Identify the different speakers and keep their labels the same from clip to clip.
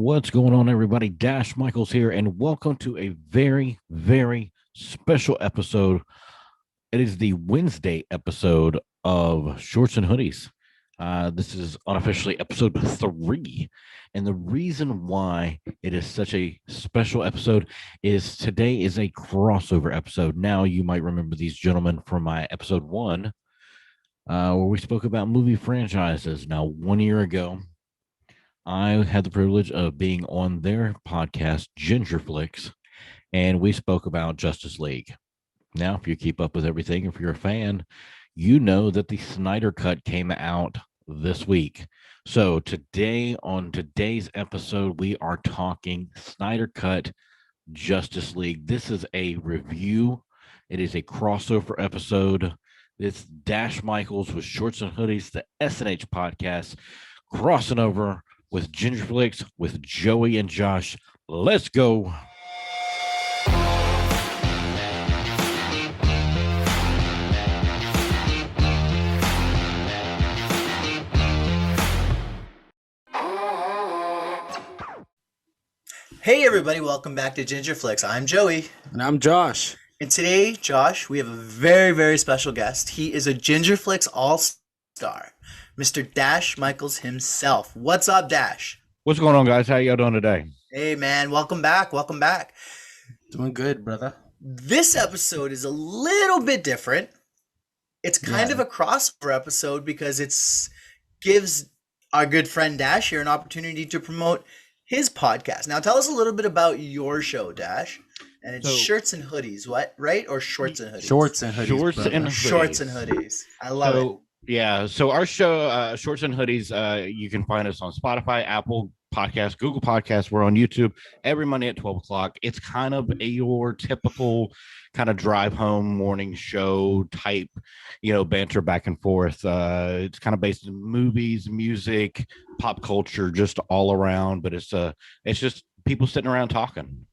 Speaker 1: What's going on, everybody? Dash Michaels here, and welcome to a very, very special episode. It is the Wednesday episode of Shorts and Hoodies. This is unofficially episode 3. And the reason why it is such a special episode is today is a crossover episode. Now, you might remember these gentlemen from my episode 1, where we spoke about movie franchises. Now, 1 year ago, I had the privilege of being on their podcast, GingerFlix, and we spoke about Justice League. Now, if you keep up with everything, if you're a fan, you know that the Snyder Cut came out this week. So today, on today's episode, we are talking Snyder Cut Justice League. This is a review. It is a crossover episode. It's Dash Michaels with Shorts and Hoodies, the SNH podcast, crossing over with GingerFlix, with Joey and Josh. Let's go.
Speaker 2: Hey everybody, welcome back to GingerFlix. I'm Joey.
Speaker 3: And I'm Josh.
Speaker 2: And today, Josh, we have a very, very special guest. He is a GingerFlix all-star, Mr. Dash Michaels himself. What's up, Dash?
Speaker 1: What's going on, guys? How y'all doing today?
Speaker 2: Hey, man. Welcome back. Welcome back.
Speaker 3: Doing good, brother.
Speaker 2: This episode is a little bit different. It's kind of a crossover episode because it's gives our good friend Dash here an opportunity to promote his podcast. Now, tell us a little bit about your show, Dash. And it's Shirts and Hoodies, what? Right? Or Shorts and Hoodies?
Speaker 3: Shorts and Hoodies.
Speaker 2: Shorts and Hoodies. I love it.
Speaker 1: Yeah, so our show, Shorts and Hoodies, you can find us on Spotify, Apple Podcasts, Google Podcasts. We're on YouTube every Monday at 12 o'clock. It's kind of your typical kind of drive home morning show type, banter back and forth. It's kind of based in movies, music, pop culture, just all around. But it's just people sitting around talking.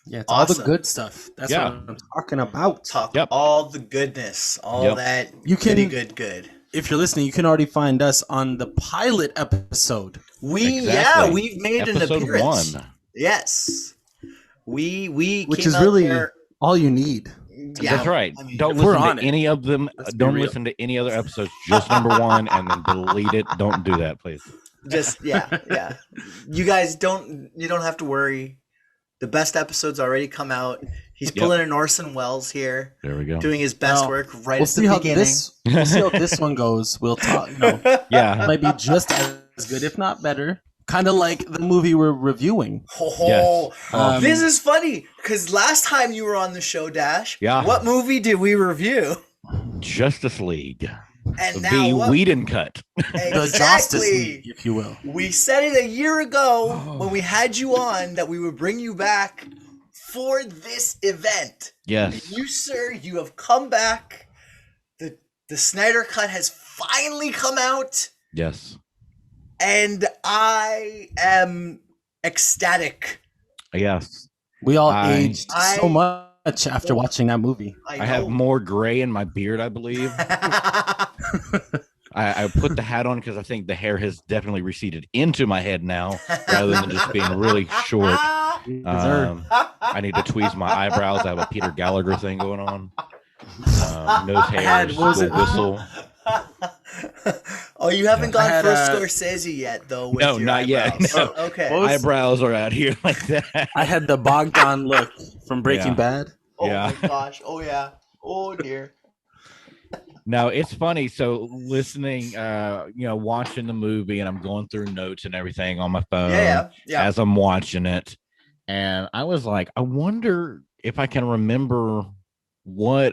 Speaker 3: Yeah, it's all the good stuff. That's what I'm talking about.
Speaker 2: All the goodness, all that
Speaker 3: you can
Speaker 2: good.
Speaker 3: If you're listening, you can already find us on the pilot episode.
Speaker 2: We've made
Speaker 1: episode
Speaker 2: an appearance.
Speaker 1: 1.
Speaker 2: Yes. We
Speaker 3: which is really all you need.
Speaker 1: Yeah, that's right. I mean, don't listen to any of them. Don't listen to any other episodes. Just number 1 and then delete it. Don't do that, please.
Speaker 2: Just yeah. You guys don't have to worry. The best episodes already come out. He's pulling an Orson Welles here.
Speaker 1: There we go.
Speaker 2: Doing his best work at the beginning.
Speaker 3: We'll see how this one goes. We'll talk. It might be just as good, if not better. Kind of like the movie we're reviewing.
Speaker 2: This is funny because last time you were on the show, Dash, what movie did we review?
Speaker 1: Justice League.
Speaker 2: And now
Speaker 1: the Whedon cut.
Speaker 2: Exactly.
Speaker 3: The Justice League, if you will.
Speaker 2: We said it a year ago when we had you on that we would bring you back for this event.
Speaker 1: Yes.
Speaker 2: And you, sir, you have come back. The Snyder Cut has finally come out.
Speaker 1: Yes.
Speaker 2: And I am ecstatic.
Speaker 1: Yes.
Speaker 3: We all aged so much after watching that movie.
Speaker 1: I have more gray in my beard, I believe. I put the hat on because I think the hair has definitely receded into my head now rather than just being really short. I need to tweeze my eyebrows. I have a Peter Gallagher thing going on. Nose hair, whistle.
Speaker 2: Oh, you haven't gone for Scorsese yet, though. With
Speaker 1: no, not
Speaker 2: eyebrows.
Speaker 1: yet. No.
Speaker 2: Okay.
Speaker 1: Eyebrows are out here like that.
Speaker 3: I had the Bogdan look from Breaking Bad.
Speaker 2: Oh my gosh. Oh yeah. Oh dear.
Speaker 1: Now it's funny. So listening, watching the movie, and I'm going through notes and everything on my phone as I'm watching it, and I was like, I wonder if I can remember not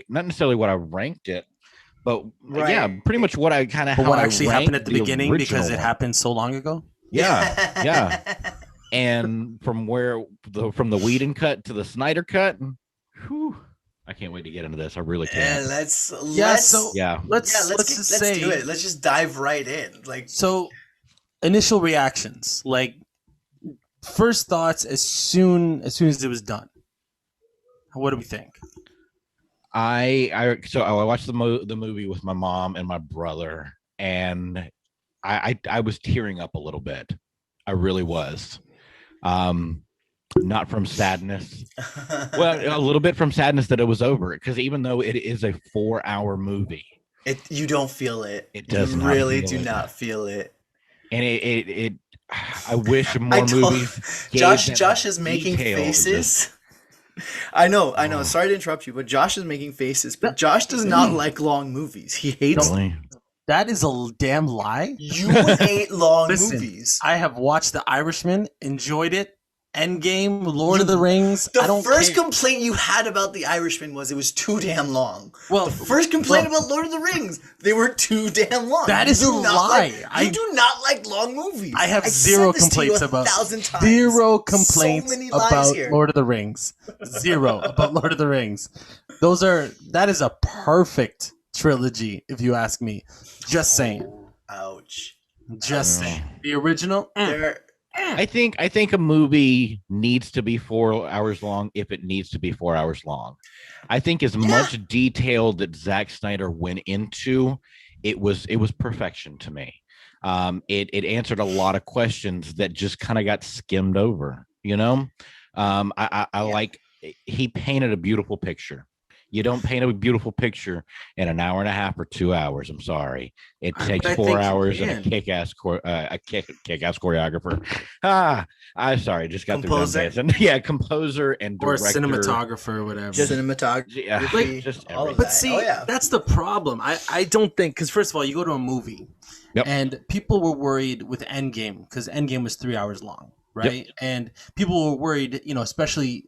Speaker 1: necessarily what I ranked it, but pretty much what I kind of
Speaker 3: what actually happened at the beginning because it happened so long ago.
Speaker 1: Yeah. And from the Whedon cut to the Snyder cut, I can't wait to get into this. I really can't.
Speaker 2: Let's
Speaker 3: do it.
Speaker 2: Let's just dive right in.
Speaker 3: So, initial reactions, first thoughts as soon as it was done. What do we think?
Speaker 1: I watched the movie with my mom and my brother, and I was tearing up a little bit. I really was. Not from sadness. Well, a little bit from sadness that it was over, because even though it is a 4-hour movie,
Speaker 2: you don't feel it.
Speaker 1: It does
Speaker 2: you
Speaker 1: not
Speaker 2: really
Speaker 1: feel
Speaker 2: do
Speaker 1: it.
Speaker 2: not feel it.
Speaker 1: and it I wish more movies.
Speaker 2: Josh is making
Speaker 1: detail,
Speaker 2: faces. I know. Sorry to interrupt you, but Josh is making faces. But Josh does not like long movies. He hates them.
Speaker 1: Really?
Speaker 3: That is a damn lie.
Speaker 2: You hate long
Speaker 3: Listen,
Speaker 2: movies.
Speaker 3: I have watched The Irishman, enjoyed it. Endgame, Lord of the Rings.
Speaker 2: The first complaint you had about The Irishman was it was too damn long.
Speaker 3: Well,
Speaker 2: the first complaint about Lord of the Rings, they were too damn long.
Speaker 3: That is a lie.
Speaker 2: You do not like long movies.
Speaker 3: I have zero complaints about zero complaints about Lord of the Rings. Zero about Lord of the Rings. That is a perfect trilogy, if you ask me. Just saying.
Speaker 2: Ouch.
Speaker 3: Just saying. The original.
Speaker 1: I think a movie needs to be 4 hours long if it needs to be 4 hours long. I think as much detail that Zack Snyder went into, it was perfection to me. It answered a lot of questions that just kind of got skimmed over. Like he painted a beautiful picture. You don't paint a beautiful picture in an hour and a half or 2 hours. I'm sorry. It takes 4 hours and a kick-ass choreographer. I'm sorry. Just got
Speaker 2: composer.
Speaker 1: Yeah, composer and director.
Speaker 3: Or cinematographer or whatever.
Speaker 2: Cinematographer.
Speaker 1: Yeah, just everything.
Speaker 3: But see, that's the problem. I don't think, because first of all, you go to a movie, and people were worried with Endgame, because Endgame was 3 hours long. Right. Yep. And people were worried, especially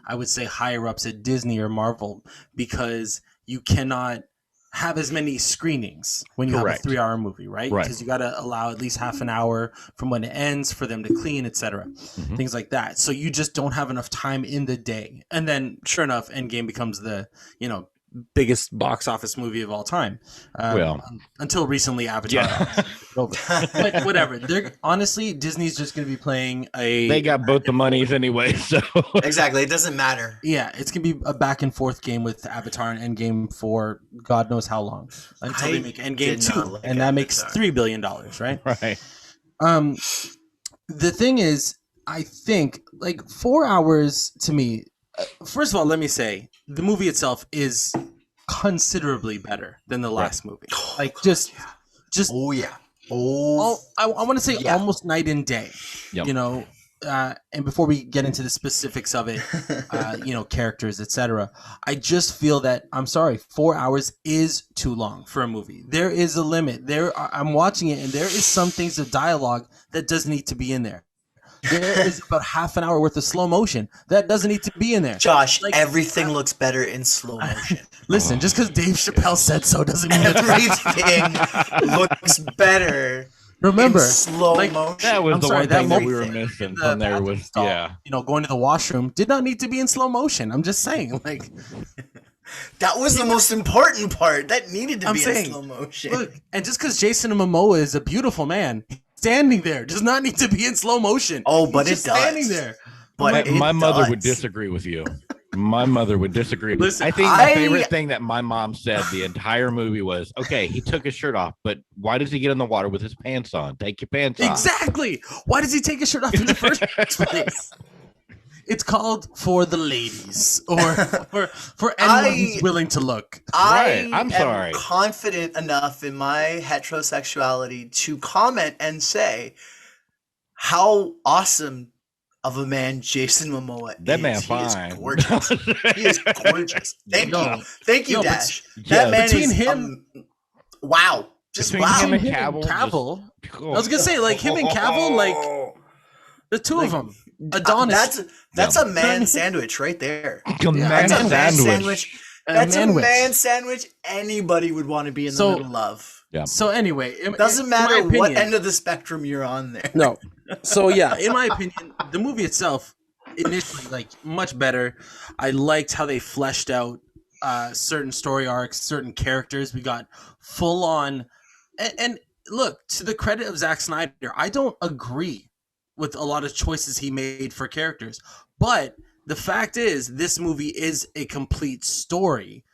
Speaker 3: I would say higher ups at Disney or Marvel, because you cannot have as many screenings when you have a 3 hour movie, right? Because you got to allow at least half an hour from when it ends for them to clean, etc. Things like that. So you just don't have enough time in the day. And then sure enough, Endgame becomes the, biggest box office movie of all time. Until recently, Avatar. But whatever. Honestly, Disney's just going to be playing
Speaker 1: They got both the monies anyway, so
Speaker 2: exactly, it doesn't matter.
Speaker 3: Yeah, it's going to be a back and forth game with Avatar and Endgame for God knows how long until they make Endgame 2, and that makes $3 billion, right?
Speaker 1: Right.
Speaker 3: The thing is, I think 4 hours to me. First of all, let me say the movie itself is considerably better than the last movie. Just
Speaker 2: oh yeah.
Speaker 3: I want to say almost night and day.
Speaker 1: Yep.
Speaker 3: And before we get into the specifics of it, characters, etc., I just feel that 4 hours is too long for a movie. There is a limit. I'm watching it, and there is some things of dialogue that does need to be in there. There is about half an hour worth of slow motion that doesn't need to be in there.
Speaker 2: Josh, everything looks better in slow motion.
Speaker 3: Listen, just because Dave Chappelle said so doesn't mean
Speaker 2: everything looks better.
Speaker 3: Remember,
Speaker 2: in slow motion.
Speaker 1: That was one thing that we were missing from there was
Speaker 3: going to the washroom did not need to be in slow motion. I'm just saying,
Speaker 2: that was the most important part. That needed to be in slow motion.
Speaker 3: Look, and just because Jason Momoa is a beautiful man, standing there does not need to be in slow motion.
Speaker 2: Oh, but it does.
Speaker 3: Standing there.
Speaker 1: But my mother would disagree with you. My mother would disagree.
Speaker 3: Listen,
Speaker 1: I think my favorite thing that my mom said the entire movie was, okay, he took his shirt off, but why does he get in the water with his pants on? Take your pants off.
Speaker 3: Exactly. Why does he take his shirt off in the first place? It's called For the Ladies, or for anyone who's willing to look.
Speaker 2: I'm confident enough in my heterosexuality to comment and say how awesome of a man Jason Momoa is.
Speaker 1: That man fine.
Speaker 2: He is gorgeous. He is gorgeous. Thank you, Dash. That man is wow. Just
Speaker 1: between
Speaker 2: wow.
Speaker 1: Him and Cavill.
Speaker 3: I was gonna say him and Cavill, the two of them. Adonis.
Speaker 2: That's a man sandwich right there.
Speaker 1: That's a man sandwich.
Speaker 2: That's a man sandwich anybody would want to be in the middle of.
Speaker 1: Yeah.
Speaker 3: So anyway,
Speaker 2: it doesn't matter what end of the spectrum you're on there.
Speaker 3: No. So yeah, in my opinion, the movie itself initially much better. I liked how they fleshed out certain story arcs, certain characters. We got full on, and look, to the credit of Zack Snyder, I don't agree with a lot of choices he made for characters, but the fact is this movie is a complete story,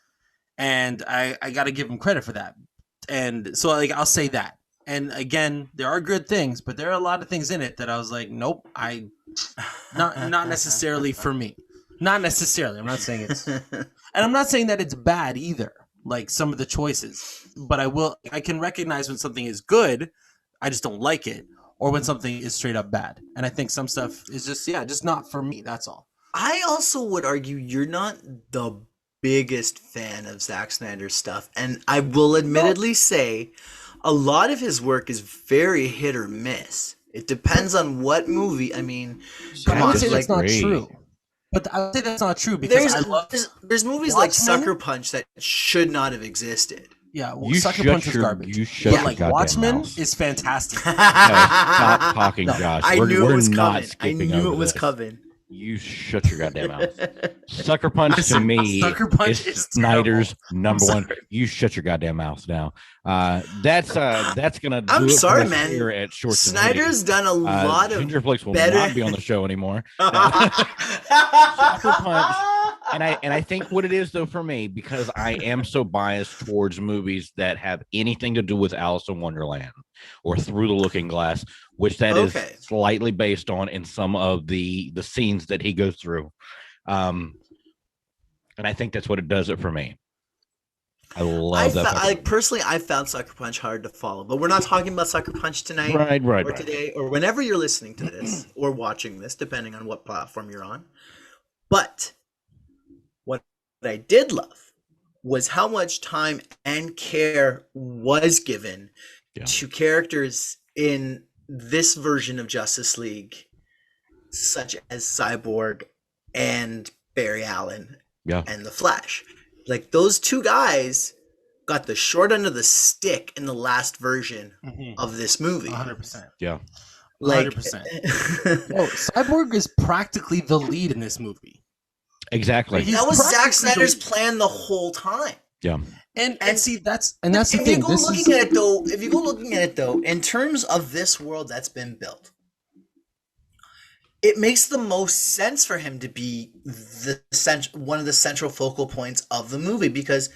Speaker 3: and I got to give him credit for that. And so I'll say that. And again, there are good things, but there are a lot of things in it that I was like, nope, not necessarily for me. Not necessarily. I'm not saying it's, and I'm not saying that it's bad either. Like some of the choices, but I can recognize when something is good, I just don't like it, or when something is straight up bad. And I think some stuff is just not for me. That's all.
Speaker 2: I also would argue you're not the biggest fan of Zack Snyder's stuff, and I will admittedly say a lot of his work is very hit or miss. It depends on what movie. I mean,
Speaker 3: I would say that's not true. But I would say that's not true because
Speaker 2: there's movies like Sucker Punch that should not have existed.
Speaker 3: Yeah, well, Sucker Punch is garbage.
Speaker 1: But
Speaker 3: like Watchmen is fantastic.
Speaker 1: No, stop talking, Josh.
Speaker 2: I knew it was
Speaker 1: not
Speaker 2: coming. I knew it was coming.
Speaker 1: You shut your goddamn mouth. Sucker Punch to me is Snyder's number one. You shut your goddamn mouth now. That's gonna.
Speaker 2: I'm sorry, man.
Speaker 1: Here at Shorts
Speaker 2: Snyder's done a lot of
Speaker 1: GingerFlix will
Speaker 2: better.
Speaker 1: not be on the show anymore. Sucker Punch. And I think what it is though for me, because I am so biased towards movies that have anything to do with Alice in Wonderland or Through the Looking Glass, which that is slightly based on in some of the scenes that he goes through. And I think that's what it does it for me. I love that.
Speaker 2: Personally, I found Sucker Punch hard to follow, but we're not talking about Sucker Punch tonight,
Speaker 1: right,
Speaker 2: today, or whenever you're listening to this or watching this, depending on what platform you're on. But what I did love was how much time and care was given to characters in this version of Justice League, such as Cyborg and Barry Allen and the Flash. Like, those two guys got the short end of the stick in the last version of this movie.
Speaker 3: 100%.
Speaker 1: Yeah.
Speaker 2: Like,
Speaker 3: 100%. Cyborg is practically the lead in this movie.
Speaker 1: Exactly.
Speaker 2: That was Zack Snyder's plan the whole time.
Speaker 1: Yeah.
Speaker 3: And see, that's the thing.
Speaker 2: If you go looking at it though, in terms of this world that's been built, it makes the most sense for him to be one of the central focal points of the movie, because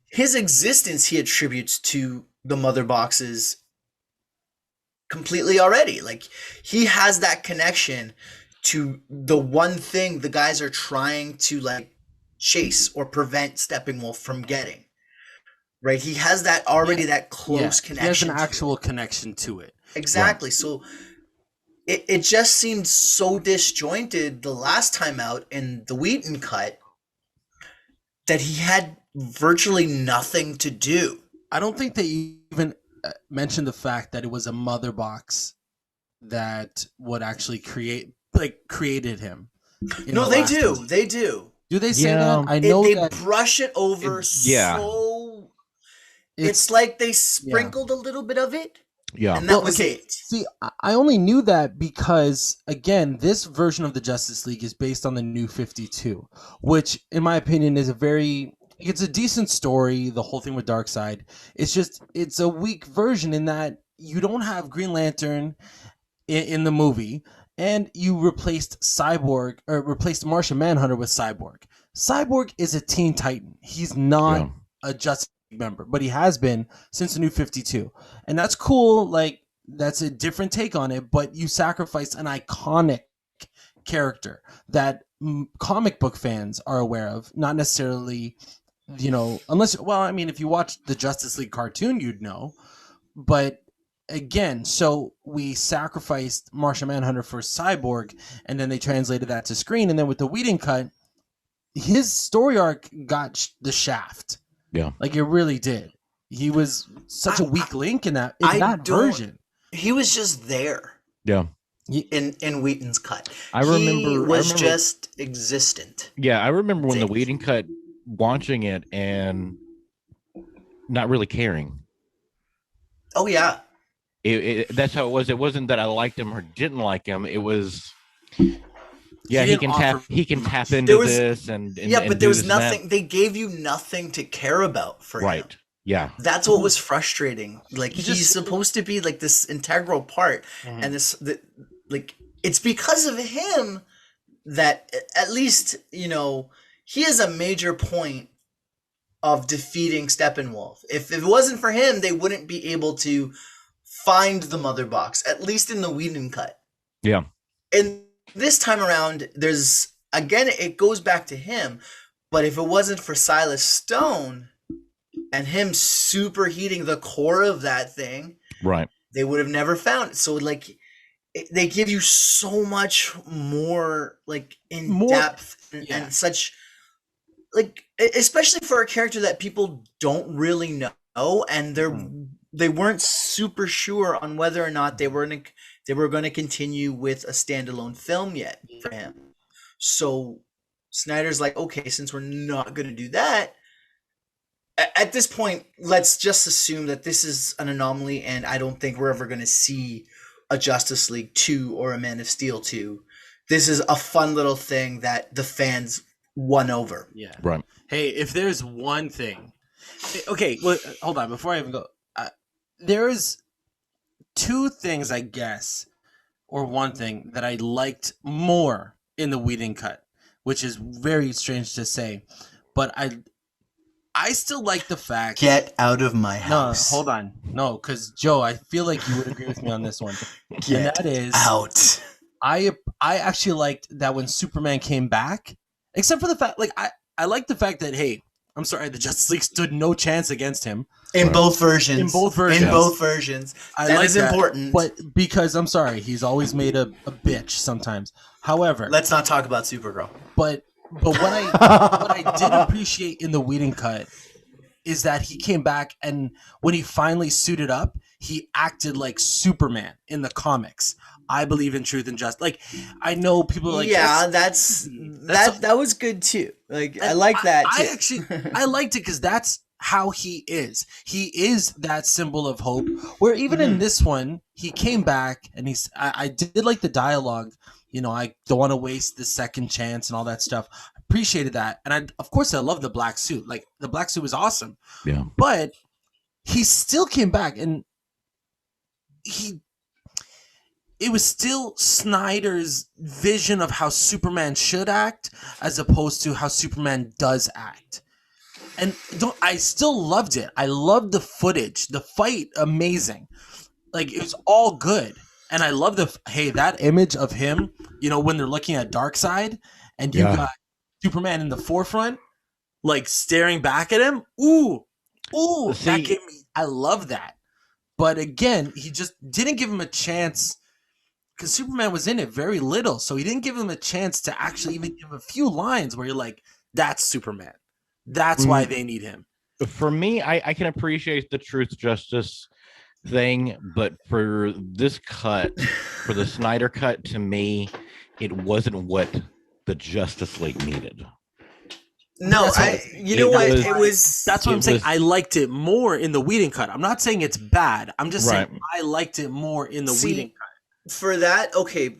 Speaker 2: his existence he attributes to the mother boxes completely already. Like, he has that connection to the one thing the guys are trying to like chase or prevent Steppenwolf from getting. Right? He has that already, that close connection.
Speaker 3: He has an actual connection to it.
Speaker 2: Exactly. Yeah. So it just seemed so disjointed the last time out in the Whedon cut that he had virtually nothing to do.
Speaker 3: I don't think they even mentioned the fact that it was a mother box that would actually created him.
Speaker 2: No, they do. They do.
Speaker 3: Do they say that? I know
Speaker 2: they brush it over so... It's like they sprinkled a little bit of it.
Speaker 1: Yeah.
Speaker 2: And that was it.
Speaker 3: See, I only knew that because, again, this version of the Justice League is based on the New 52, which, in my opinion, is it's a decent story, the whole thing with Darkseid. It's a weak version in that you don't have Green Lantern in the movie, and you replaced Martian Manhunter with Cyborg. Cyborg is a Teen Titan. He's not a Justice League member, but he has been since the New 52. And that's cool. Like, that's a different take on it, but you sacrificed an iconic character that comic book fans are aware of, not necessarily, unless, if you watch the Justice League cartoon, you'd know. But again, so we sacrificed Martian Manhunter for Cyborg, and then they translated that to screen, and then with the Whedon cut, his story arc got the shaft.
Speaker 1: Yeah,
Speaker 3: like it really did. He was such a weak link in that version.
Speaker 2: He was just there.
Speaker 1: Yeah.
Speaker 2: In Whedon's cut,
Speaker 1: he was
Speaker 2: just existent.
Speaker 1: Yeah, I remember when the Whedon cut, watching it and not really caring.
Speaker 2: Oh yeah.
Speaker 1: That's how it was. It wasn't that I liked him or didn't like him. It was, he can tap into this and
Speaker 2: but there was nothing. They gave you nothing to care about for him.
Speaker 1: Right. Yeah.
Speaker 2: That's what was frustrating. Like, he's supposed to be like this integral part, and it's because of him that at least he is a major point of defeating Steppenwolf. If it wasn't for him, they wouldn't be able to find the mother box, at least in the Whedon cut.
Speaker 1: Yeah.
Speaker 2: And this time around, there's, again, it goes back to him. But if it wasn't for Silas Stone and him superheating the core of that thing,
Speaker 1: right, they
Speaker 2: would have never found it. So, like, they give you so much more, like, in depth and such, like, especially for a character that people don't really know, and they weren't super sure on whether or not they were going to continue with a standalone film yet for him. So Snyder's like, okay, since we're not going to do that, at this point, let's just assume that this is an anomaly, and I don't think we're ever going to see a Justice League 2 or a Man of Steel 2. This is a fun little thing that the fans won over.
Speaker 3: Yeah.
Speaker 1: Right.
Speaker 3: Hey, if there's one thing... Okay, well, hold on. Before I even go... there's two things, I guess, or one thing that I liked more in the Whedon cut, which is very strange to say, but I still like the fact...
Speaker 2: Get out of my house.
Speaker 3: No, hold on. No, because, Joe, I feel like you would agree with me on this one.
Speaker 2: Get
Speaker 3: and that is...
Speaker 2: out.
Speaker 3: I actually liked that when Superman came back, except for the fact... Like, I like the fact that, hey, I'm sorry, the Justice League stood no chance against him.
Speaker 2: In both versions. That is important.
Speaker 3: But because, I'm sorry, he's always made a bitch sometimes. However...
Speaker 2: Let's not talk about Supergirl.
Speaker 3: But what I did appreciate in the Whedon cut is that he came back, and when he finally suited up, he acted like Superman in the comics. I believe in truth and justice. Like, I know people are like,
Speaker 2: yeah, that was good too. Like, I like that too.
Speaker 3: I liked it because that's how he is. He is that symbol of hope. Where even in this one, he came back, and I did like the dialogue. You know, I don't want to waste the second chance and all that stuff. Appreciated that. And of course, I love the black suit. Like, the black suit was awesome.
Speaker 1: Yeah.
Speaker 3: But he still came back, and it was still Snyder's vision of how Superman should act as opposed to how Superman does act. And I still loved it. I loved the footage. The fight, amazing. Like, it was all good. And I love that image of him, you know, when they're looking at Darkseid, and you got Superman in the forefront, like, staring back at him. Ooh, that gave me, I love that. But again, he just didn't give him a chance, because Superman was in it very little, so he didn't give him a chance to actually even give a few lines where you're like, that's Superman. That's why they need him.
Speaker 1: For me, I can appreciate the truth justice thing, but for this cut, for the Snyder cut, to me, it wasn't what the Justice League needed.
Speaker 2: No, it was.
Speaker 3: That's what I'm saying. I liked it more in the Whedon cut. I'm not saying it's bad. I'm just saying I liked it more in the Whedon cut.
Speaker 2: For that, okay,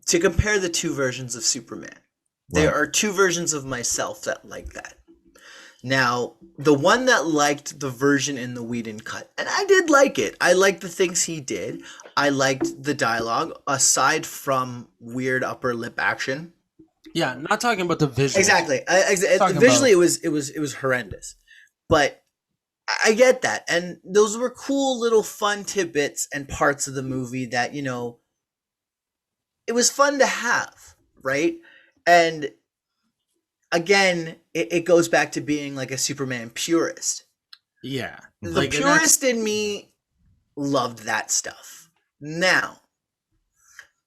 Speaker 2: to compare the two versions of Superman, there are two versions of myself that like that. Now, the one that liked the version in the Whedon cut, and I did like it. I liked the things he did. I liked the dialogue, aside from weird upper lip action.
Speaker 3: Yeah, not talking about the visual.
Speaker 2: Exactly. Visually, it was horrendous, but I get that, and those were cool little fun tidbits and parts of the movie that, you know, it was fun to have, right? And again, it goes back to being like a Superman purist.
Speaker 3: Yeah.
Speaker 2: The purist in me loved that stuff. Now,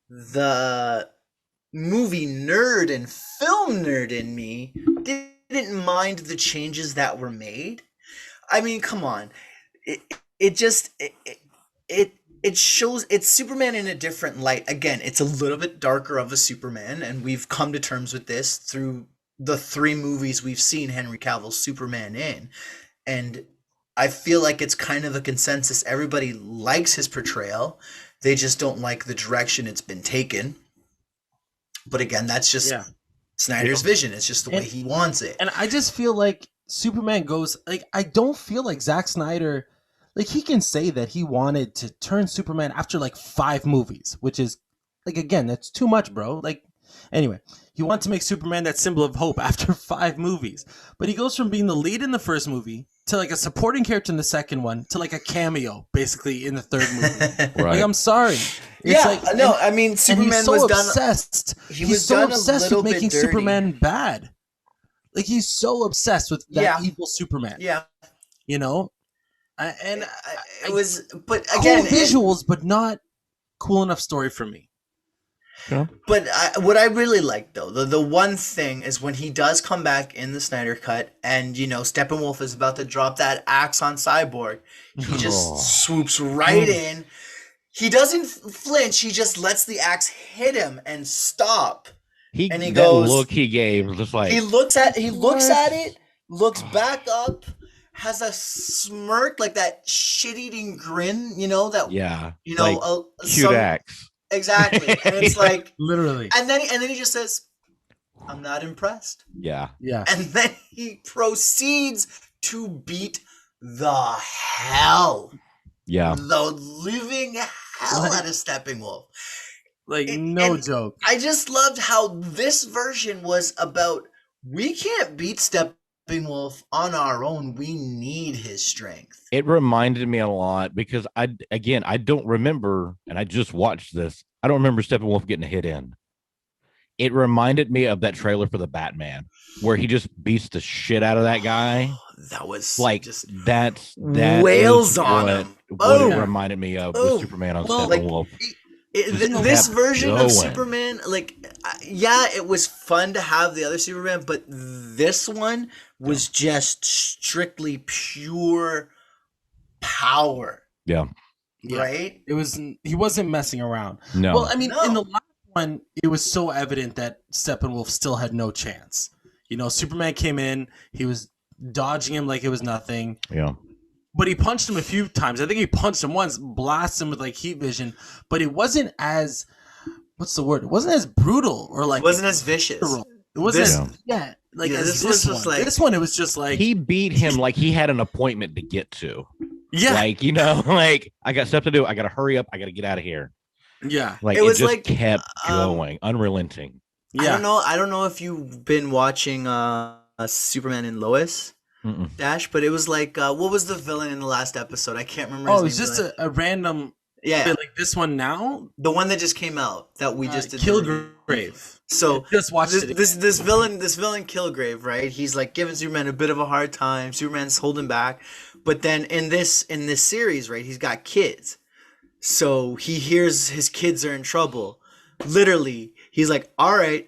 Speaker 2: the movie nerd and film nerd in me didn't mind the changes that were made. I mean, come on. It shows it's Superman in a different light. Again, it's a little bit darker of a Superman, and we've come to terms with this through the 3 movies we've seen Henry Cavill's Superman in. And I feel like it's kind of a consensus. Everybody likes his portrayal. They just don't like the direction it's been taken. But again, that's just Snyder's vision. It's just the way he wants it.
Speaker 3: And I just feel like Superman goes, like, I don't feel like Zack Snyder, like, he can say that he wanted to turn Superman after like 5 movies, which is, like, again, that's too much, bro. Like, anyway, He wanted to make Superman that symbol of hope after 5 movies. But he goes from being the lead in the first movie to like a supporting character in the second one to like a cameo basically in the third movie.
Speaker 1: Right.
Speaker 3: Like, I'm sorry.
Speaker 2: Yeah,
Speaker 3: like,
Speaker 2: no, I mean, Superman
Speaker 3: so
Speaker 2: was
Speaker 3: obsessed.
Speaker 2: He's
Speaker 3: so
Speaker 2: done
Speaker 3: obsessed
Speaker 2: a little
Speaker 3: with making
Speaker 2: bit dirty.
Speaker 3: Superman bad. Like, he's so obsessed with that evil Superman.
Speaker 2: Yeah.
Speaker 3: You know?
Speaker 2: It was, but
Speaker 3: cool
Speaker 2: again,
Speaker 3: visuals, but not cool enough story for me.
Speaker 1: Yeah.
Speaker 2: But what I really like, though, the one thing is when he does come back in the Snyder Cut and, you know, Steppenwolf is about to drop that axe on Cyborg. He just swoops right in. He doesn't flinch. He just lets the axe hit him and stop. And he goes,
Speaker 1: look he gave, just like...
Speaker 2: He looks at it, looks back up, has a smirk, like that shit-eating grin, you know, that...
Speaker 1: Yeah,
Speaker 2: you know,
Speaker 1: like cute axe.
Speaker 2: Exactly. And it's like
Speaker 3: literally.
Speaker 2: And then he just says, I'm not impressed.
Speaker 1: Yeah.
Speaker 3: Yeah.
Speaker 2: And then he proceeds to beat the hell.
Speaker 1: Yeah.
Speaker 2: The living hell out of Steppenwolf.
Speaker 3: Like, no joke.
Speaker 2: I just loved how this version was about, we can't beat Steppenwolf on our own. We need his strength.
Speaker 1: It reminded me a lot because I don't remember, and I just watched this. I don't remember Steppenwolf getting a hit in. It reminded me of that trailer for the Batman where he just beats the shit out of that guy.
Speaker 2: That was
Speaker 1: like
Speaker 2: just
Speaker 1: that
Speaker 2: wails on him.
Speaker 1: What it reminded me of with Superman on Steppenwolf.
Speaker 2: This version of Superman, like, yeah, it was fun to have the other Superman, but this one was just strictly pure power.
Speaker 1: Yeah.
Speaker 2: Right?
Speaker 3: It was, he wasn't messing around.
Speaker 1: No.
Speaker 3: Well, I mean, in the last one, it was so evident that Steppenwolf still had no chance. You know, Superman came in, he was dodging him like it was nothing.
Speaker 1: Yeah.
Speaker 3: But he punched him a few times. I think he punched him once, blasted him with like heat vision, but it wasn't as, what's the word? It wasn't as brutal or like,
Speaker 2: it wasn't as vicious.
Speaker 3: It wasn't like
Speaker 2: this
Speaker 3: this
Speaker 2: one was
Speaker 3: one.
Speaker 2: like,
Speaker 3: This one, it was just like,
Speaker 1: he beat him like he had an appointment to get to.
Speaker 3: Yeah.
Speaker 1: Like, you know, like, I got stuff to do. I got to hurry up. I got to get out of here.
Speaker 3: Yeah.
Speaker 1: Like,
Speaker 2: it was
Speaker 1: just
Speaker 2: like,
Speaker 1: kept going, unrelenting.
Speaker 3: Yeah.
Speaker 2: I don't know if you've been watching Superman and Lois. Dash, but it was like, what was the villain in the last episode? I can't remember.
Speaker 3: Oh, it was just a random.
Speaker 2: Yeah,
Speaker 3: like this one now.
Speaker 2: The one that just came out that we just did.
Speaker 3: Kilgrave.
Speaker 2: So
Speaker 3: just watch
Speaker 2: this villain Kilgrave, right? He's like giving Superman a bit of a hard time. Superman's holding back, but then in this series, right, he's got kids, so he hears his kids are in trouble. Literally, he's like, "All right."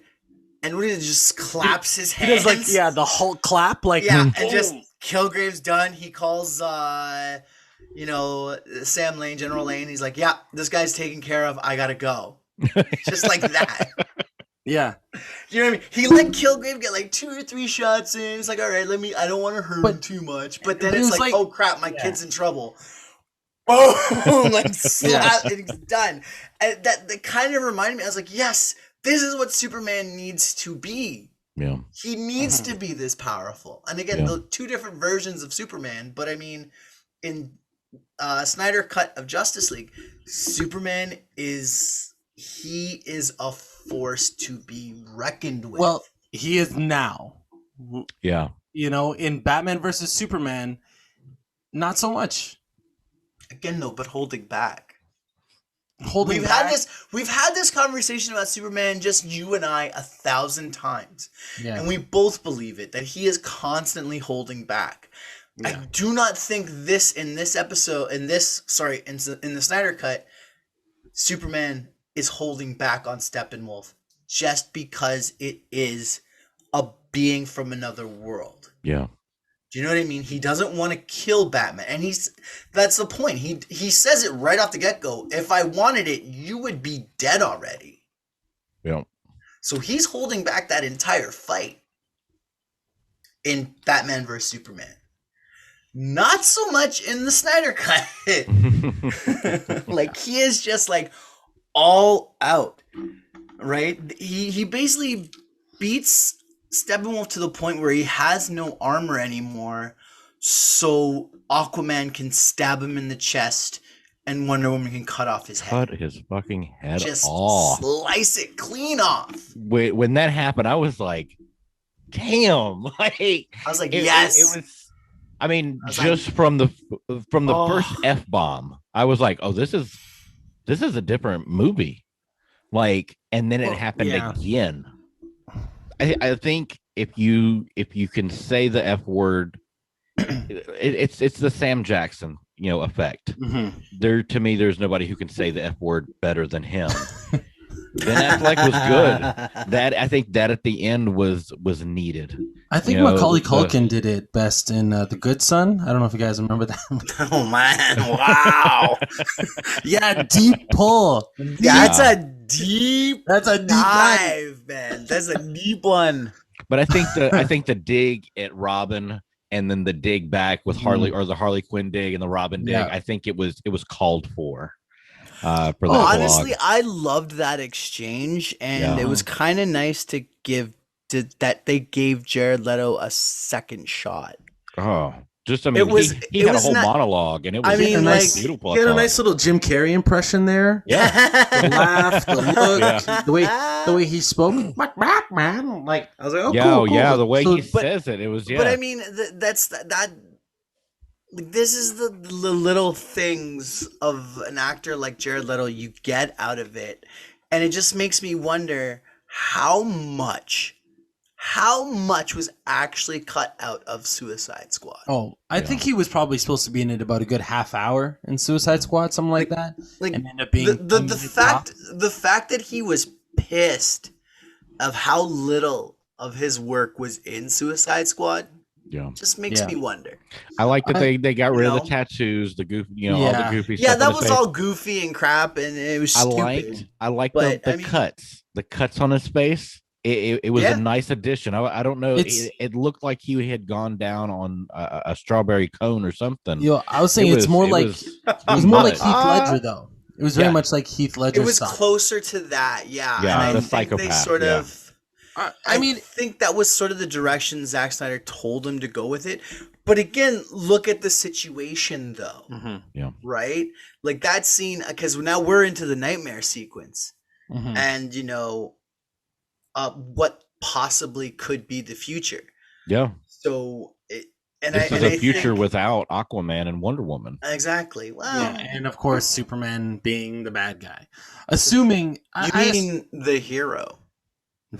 Speaker 2: And when he just claps his hands.
Speaker 3: He does like, the Hulk clap. Like,
Speaker 2: and just Kilgrave's done. He calls, you know, Sam Lane, General Lane. He's like, yeah, this guy's taken care of. I got to go. Just like that.
Speaker 3: Yeah.
Speaker 2: You know what I mean? He let Kilgrave get like 2 or 3 shots in. It's like, all right, I don't want to hurt him too much. But then it's like, oh crap, my kid's in trouble. Boom! Like, slap, it's done. And that kind of reminded me, I was like, yes, this is what Superman needs to be.
Speaker 1: Yeah.
Speaker 2: He needs to be this powerful. And again, the 2 different versions of Superman, but I mean, in Snyder cut of Justice League, Superman is a force to be reckoned with.
Speaker 3: Well, he is now.
Speaker 1: Yeah.
Speaker 3: You know, in Batman versus Superman, not so much.
Speaker 2: Again, though, but holding back. We've had this conversation about Superman, just you and I, 1,000 times. Yeah. And we both believe it, that he is constantly holding back. Yeah. I do not think in the Snyder cut, Superman is holding back on Steppenwolf just because it is a being from another world.
Speaker 1: Yeah.
Speaker 2: Do you know what I mean? He doesn't want to kill Batman. And that's the point. He says it right off the get-go. If I wanted it, you would be dead already.
Speaker 1: Yeah.
Speaker 2: So he's holding back that entire fight in Batman vs. Superman. Not so much in the Snyder cut. Like, he is just like all out. Right? He basically beats Steppenwolf to the point where he has no armor anymore, so Aquaman can stab him in the chest and Wonder Woman can cut off his head.
Speaker 1: Cut his fucking head
Speaker 2: Just
Speaker 1: off.
Speaker 2: slice it clean off.
Speaker 1: When that happened, I was like, damn. Like,
Speaker 2: I was like, yes.
Speaker 1: It was. I mean, just from the first F-bomb, I was like, oh, this is a different movie. Like, and then it happened again. I think if you can say the F word, it's the Sam Jackson, effect. To me, there's nobody who can say the F word better than him. Ben Affleck was good. I think that at the end was needed.
Speaker 3: I think Macaulay Culkin did it best in The Good Son. I don't know if you guys remember that.
Speaker 2: Oh man! Wow.
Speaker 3: Yeah, deep pull.
Speaker 2: That's a deep dive,
Speaker 3: man.
Speaker 2: That's a deep one.
Speaker 1: But I think the dig at Robin and then the dig back with Harley, or the Harley Quinn dig and the Robin dig, I think it was called for.
Speaker 2: Honestly, I loved that exchange, and it was kind of nice that they gave Jared Leto a second shot.
Speaker 1: Oh, just he had a whole monologue, and it was beautiful.
Speaker 3: He had a nice little Jim Carrey impression there.
Speaker 1: Yeah,
Speaker 3: the laugh, the look, the way he spoke. Man, like I was like, cool.
Speaker 1: Yeah, the way he says it, it was. Yeah.
Speaker 2: But I mean, that's that. This is the little things of an actor like Jared Leto you get out of it, and it just makes me wonder how much was actually cut out of Suicide Squad.
Speaker 3: Oh, I think he was probably supposed to be in it about a good half hour in Suicide Squad, something like that.
Speaker 2: Like,
Speaker 3: and end up being
Speaker 2: the fact that he was pissed of how little of his work was in Suicide Squad.
Speaker 1: Yeah,
Speaker 2: just makes me wonder.
Speaker 1: I like that they got rid of the tattoos, the goofy, all the goofy stuff.
Speaker 2: Yeah, that was all goofy and crap, and it was stupid.
Speaker 1: I liked the cuts on his face. It was a nice addition. I don't know. It looked like he had gone down on a strawberry cone or something.
Speaker 3: I was saying it was more like Heath Ledger, though. It was very much like Heath Ledger.
Speaker 2: It was closer to that,
Speaker 1: yeah.
Speaker 2: And
Speaker 1: the psychopath.
Speaker 2: They sort of. I think that was sort of the direction Zack Snyder told him to go with it. But again, look at the situation, though.
Speaker 1: Mm-hmm. Yeah.
Speaker 2: Right? Like that scene, because now we're into the nightmare sequence.
Speaker 3: Mm-hmm.
Speaker 2: And, what possibly could be the future.
Speaker 1: Yeah.
Speaker 2: So,
Speaker 1: this is a future without Aquaman and Wonder Woman.
Speaker 2: Exactly. Well,
Speaker 3: and of course, Superman being the bad guy. Assuming...
Speaker 2: You mean the hero.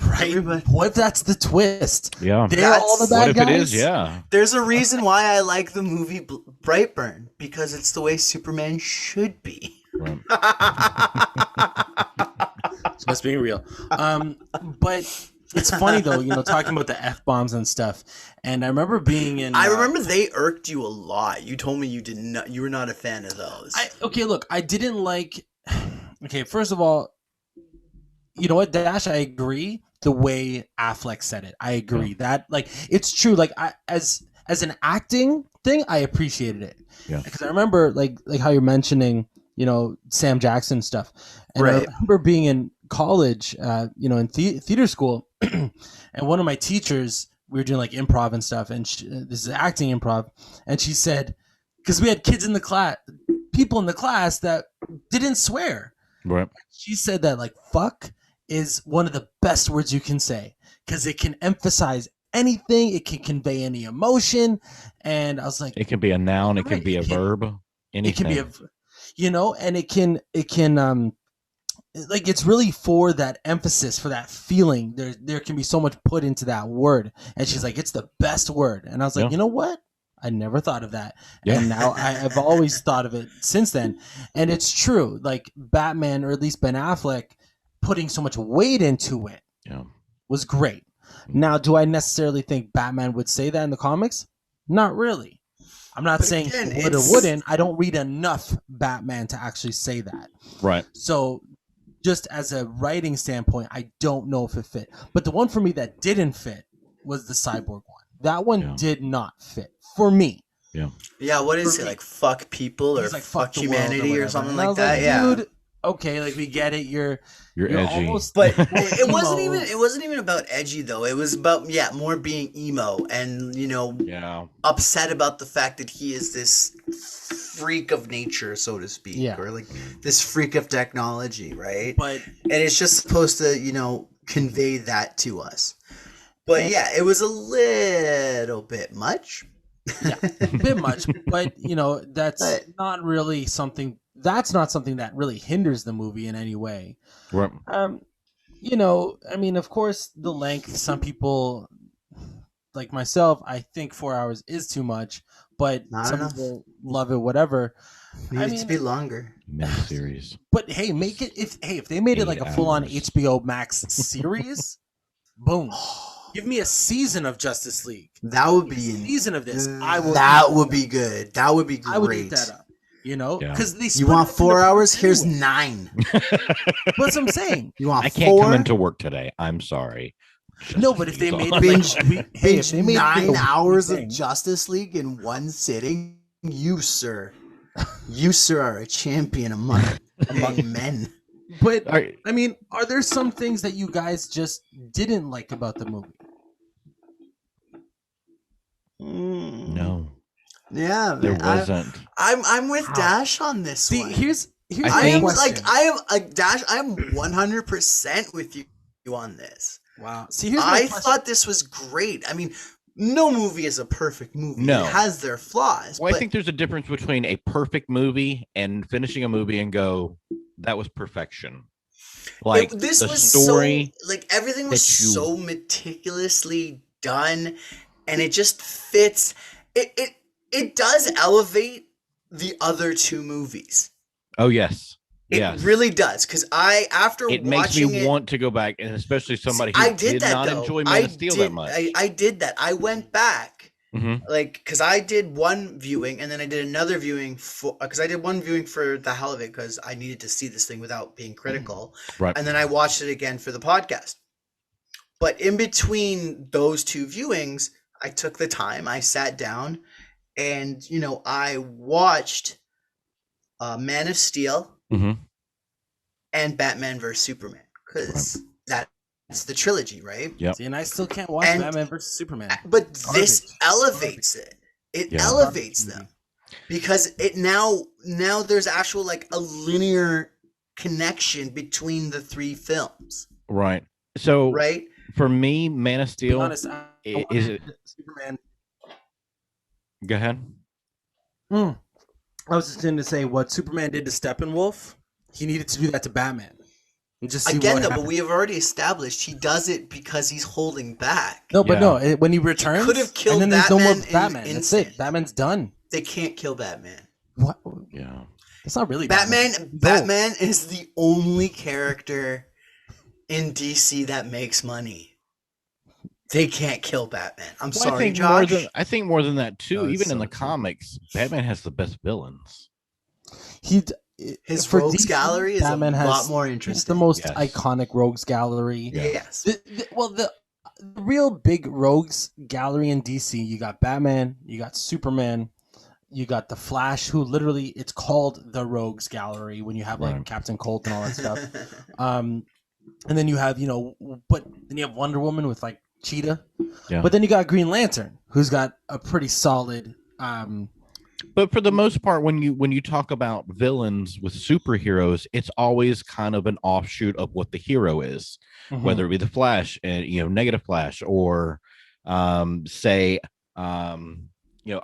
Speaker 3: Right? What if that's the twist?
Speaker 1: Yeah.
Speaker 3: They're all the bad guys?
Speaker 1: What if it is? Yeah.
Speaker 2: There's a reason why I like the movie Brightburn, because it's the way Superman should be.
Speaker 1: Right.
Speaker 3: So that's being real. But it's funny, though, talking about the F-bombs and stuff. And I remember being in...
Speaker 2: I remember they irked you a lot. You told me you were not a fan of those.
Speaker 3: I didn't like... Okay, first of all, you know what, Dash? I agree the way Affleck said it. I agree that it's true. Like as an acting thing, I appreciated it.
Speaker 1: Yeah.
Speaker 3: Because I remember like how you're mentioning, Sam Jackson stuff. And I remember being in college, in theater school, and one of my teachers, we were doing like improv and stuff, and this is acting improv, and she said, because we had kids in the class, people in the class that didn't swear.
Speaker 1: Right.
Speaker 3: She said that fuck is one of the best words you can say because it can emphasize anything. It can convey any emotion. And I was like,
Speaker 1: it can be a noun. It can be a verb. Anything.
Speaker 3: It can be and it can, it's really for that emphasis, for that feeling. There can be so much put into that word. And she's like, it's the best word. And I was like, you know what? I never thought of that. Yeah. And now I've always thought of it since then. And it's true. Like Batman, or at least Ben Affleck, putting so much weight into it was great. Now, do I necessarily think Batman would say that in the comics? Not really. I'm not saying he would or wouldn't. I don't read enough Batman to actually say that.
Speaker 1: Right.
Speaker 3: So just as a writing standpoint, I don't know if it fit. But the one for me that didn't fit was the Cyborg one. That one did not fit for me.
Speaker 2: Yeah. Yeah, what is it? Like fuck people or
Speaker 3: like
Speaker 2: fuck humanity or something like that?
Speaker 3: Dude, okay, like we get it. You're
Speaker 1: edgy.
Speaker 3: almost,
Speaker 2: But
Speaker 3: more
Speaker 2: it wasn't
Speaker 3: emo.
Speaker 2: even it wasn't even about edgy though. It was about more being emo and
Speaker 1: Yeah.
Speaker 2: upset about the fact that he is this freak of nature, so to speak,
Speaker 3: Yeah.
Speaker 2: or like this freak of technology, right?
Speaker 3: But
Speaker 2: And it's just supposed to convey that to us. But yeah, it was a little bit much.
Speaker 3: yeah, a bit much. But that's
Speaker 2: But-
Speaker 3: not really something. That's not something that really hinders the movie in any way.
Speaker 1: Right.
Speaker 3: I mean, of course, the length. Some people, like myself, I think 4 hours is too much. But
Speaker 2: Not
Speaker 3: some
Speaker 2: enough.
Speaker 3: people love it, whatever.
Speaker 2: Needs to be longer.
Speaker 1: Miniseries.
Speaker 3: But hey, make it if they made it like a
Speaker 1: 8
Speaker 3: full-on
Speaker 1: hours.
Speaker 3: HBO Max series, boom. Give me a season of Justice League.
Speaker 2: That would be
Speaker 3: Season of this. I will.
Speaker 2: That would be good. That would be great.
Speaker 3: I would eat that up.
Speaker 1: Yeah.
Speaker 3: Because they.
Speaker 2: You
Speaker 3: split
Speaker 2: want
Speaker 3: it up
Speaker 2: 4
Speaker 3: into
Speaker 2: hours?
Speaker 3: parts
Speaker 2: Here's
Speaker 3: anyway.
Speaker 2: 9.
Speaker 3: That's what I'm saying.
Speaker 2: You want
Speaker 1: I can't
Speaker 2: 4?
Speaker 1: come into work today. I'm sorry.
Speaker 3: No, but if they made it
Speaker 2: Binge-
Speaker 3: like hey, if
Speaker 2: Binge
Speaker 3: they made it like a
Speaker 2: 9
Speaker 3: weekly
Speaker 2: hours of
Speaker 3: thing,
Speaker 2: Justice League in one sitting, you sir, are a champion among men.
Speaker 3: But
Speaker 1: All right.
Speaker 3: I mean, are there some things that you guys just didn't like about the movie?
Speaker 1: No,
Speaker 2: Yeah,
Speaker 1: there
Speaker 2: man.
Speaker 1: wasn't.
Speaker 2: I'm with
Speaker 3: Wow.
Speaker 2: Dash on this
Speaker 3: See,
Speaker 2: one.
Speaker 3: here's
Speaker 1: I
Speaker 2: I
Speaker 3: my
Speaker 2: am
Speaker 3: question.
Speaker 2: Dash. I'm 100% with you on this.
Speaker 3: Wow. See, here's my
Speaker 2: I
Speaker 3: question.
Speaker 2: thought this was great. I mean, no movie is a perfect movie.
Speaker 1: No.
Speaker 2: It has their flaws.
Speaker 1: Well, I
Speaker 2: but
Speaker 1: think there's a difference between a perfect movie and finishing a movie and go, that was perfection. Like
Speaker 2: this
Speaker 1: the
Speaker 2: was
Speaker 1: story.
Speaker 2: so everything was
Speaker 1: that you-
Speaker 2: so meticulously done, and it just fits. It does elevate the other two movies.
Speaker 1: Oh yes,
Speaker 2: It
Speaker 1: yes.
Speaker 2: really does, because after
Speaker 1: It makes
Speaker 2: watching
Speaker 1: me
Speaker 2: it,
Speaker 1: want to go back, and especially somebody who
Speaker 2: I
Speaker 1: did
Speaker 2: that
Speaker 1: not
Speaker 2: though.
Speaker 1: enjoy
Speaker 2: I
Speaker 1: Man of Steel that much.
Speaker 2: I did that. I went back,
Speaker 1: Mhm.
Speaker 2: because I did one viewing and then I did another viewing because I did one viewing for the hell of it because I needed to see this thing without being critical,
Speaker 1: Right.
Speaker 2: and then I watched it again for the podcast. But in between those two viewings, I took the time. I sat down, and I watched Man of Steel
Speaker 1: Mhm.
Speaker 2: and Batman vs Superman, because that's the trilogy, right?
Speaker 1: Yep.
Speaker 3: See, and I still can't watch
Speaker 2: And-
Speaker 3: Batman versus Superman.
Speaker 2: But this
Speaker 3: Garbage.
Speaker 2: elevates it. It
Speaker 1: Yeah.
Speaker 2: elevates them, because it now there's actual a linear connection between the three films,
Speaker 1: Right. So
Speaker 2: right?
Speaker 1: for me, Man of
Speaker 3: To be
Speaker 1: Steel.
Speaker 3: honest,
Speaker 1: is it?
Speaker 3: Superman?
Speaker 1: Go ahead.
Speaker 3: I was just going to say what Superman did to Steppenwolf. He needed to do that to Batman. And just see
Speaker 2: Again,
Speaker 3: what
Speaker 2: though, but
Speaker 3: happened.
Speaker 2: we have already established he does it because he's holding back.
Speaker 3: No, but
Speaker 1: Yeah.
Speaker 3: no. When he returns,
Speaker 2: could have killed
Speaker 3: and then there's no more
Speaker 2: Batman in
Speaker 3: Batman. That's
Speaker 2: instant.
Speaker 3: it. Batman's done.
Speaker 2: They can't kill Batman.
Speaker 3: What?
Speaker 1: Yeah.
Speaker 3: That's not really
Speaker 2: Batman is the only character in DC that makes money. They can't kill Batman. I'm
Speaker 1: Well,
Speaker 2: sorry, Josh.
Speaker 1: I think more than that too.
Speaker 2: No, it's
Speaker 1: Even in
Speaker 2: so
Speaker 1: the
Speaker 2: true.
Speaker 1: comics, Batman has the best villains.
Speaker 2: His
Speaker 3: for
Speaker 2: rogues
Speaker 3: DC,
Speaker 2: gallery is
Speaker 3: Batman
Speaker 2: a
Speaker 3: has
Speaker 2: lot more
Speaker 3: It's
Speaker 2: interesting.
Speaker 3: the most
Speaker 1: Yes.
Speaker 3: iconic rogues gallery.
Speaker 1: Yeah.
Speaker 2: Yes.
Speaker 3: The real big rogues gallery in DC, you got Batman, you got Superman, you got the Flash, who literally it's called the Rogues Gallery when you have like
Speaker 1: Right.
Speaker 3: Captain Colt and all that stuff. And then you have but then you have Wonder Woman with like Cheetah.
Speaker 1: Yeah.
Speaker 3: But then you got Green Lantern, who's got a pretty solid.
Speaker 1: But for the most part, when you talk about villains with superheroes, it's always kind of an offshoot of what the hero is, whether it be the Flash and Negative Flash, or say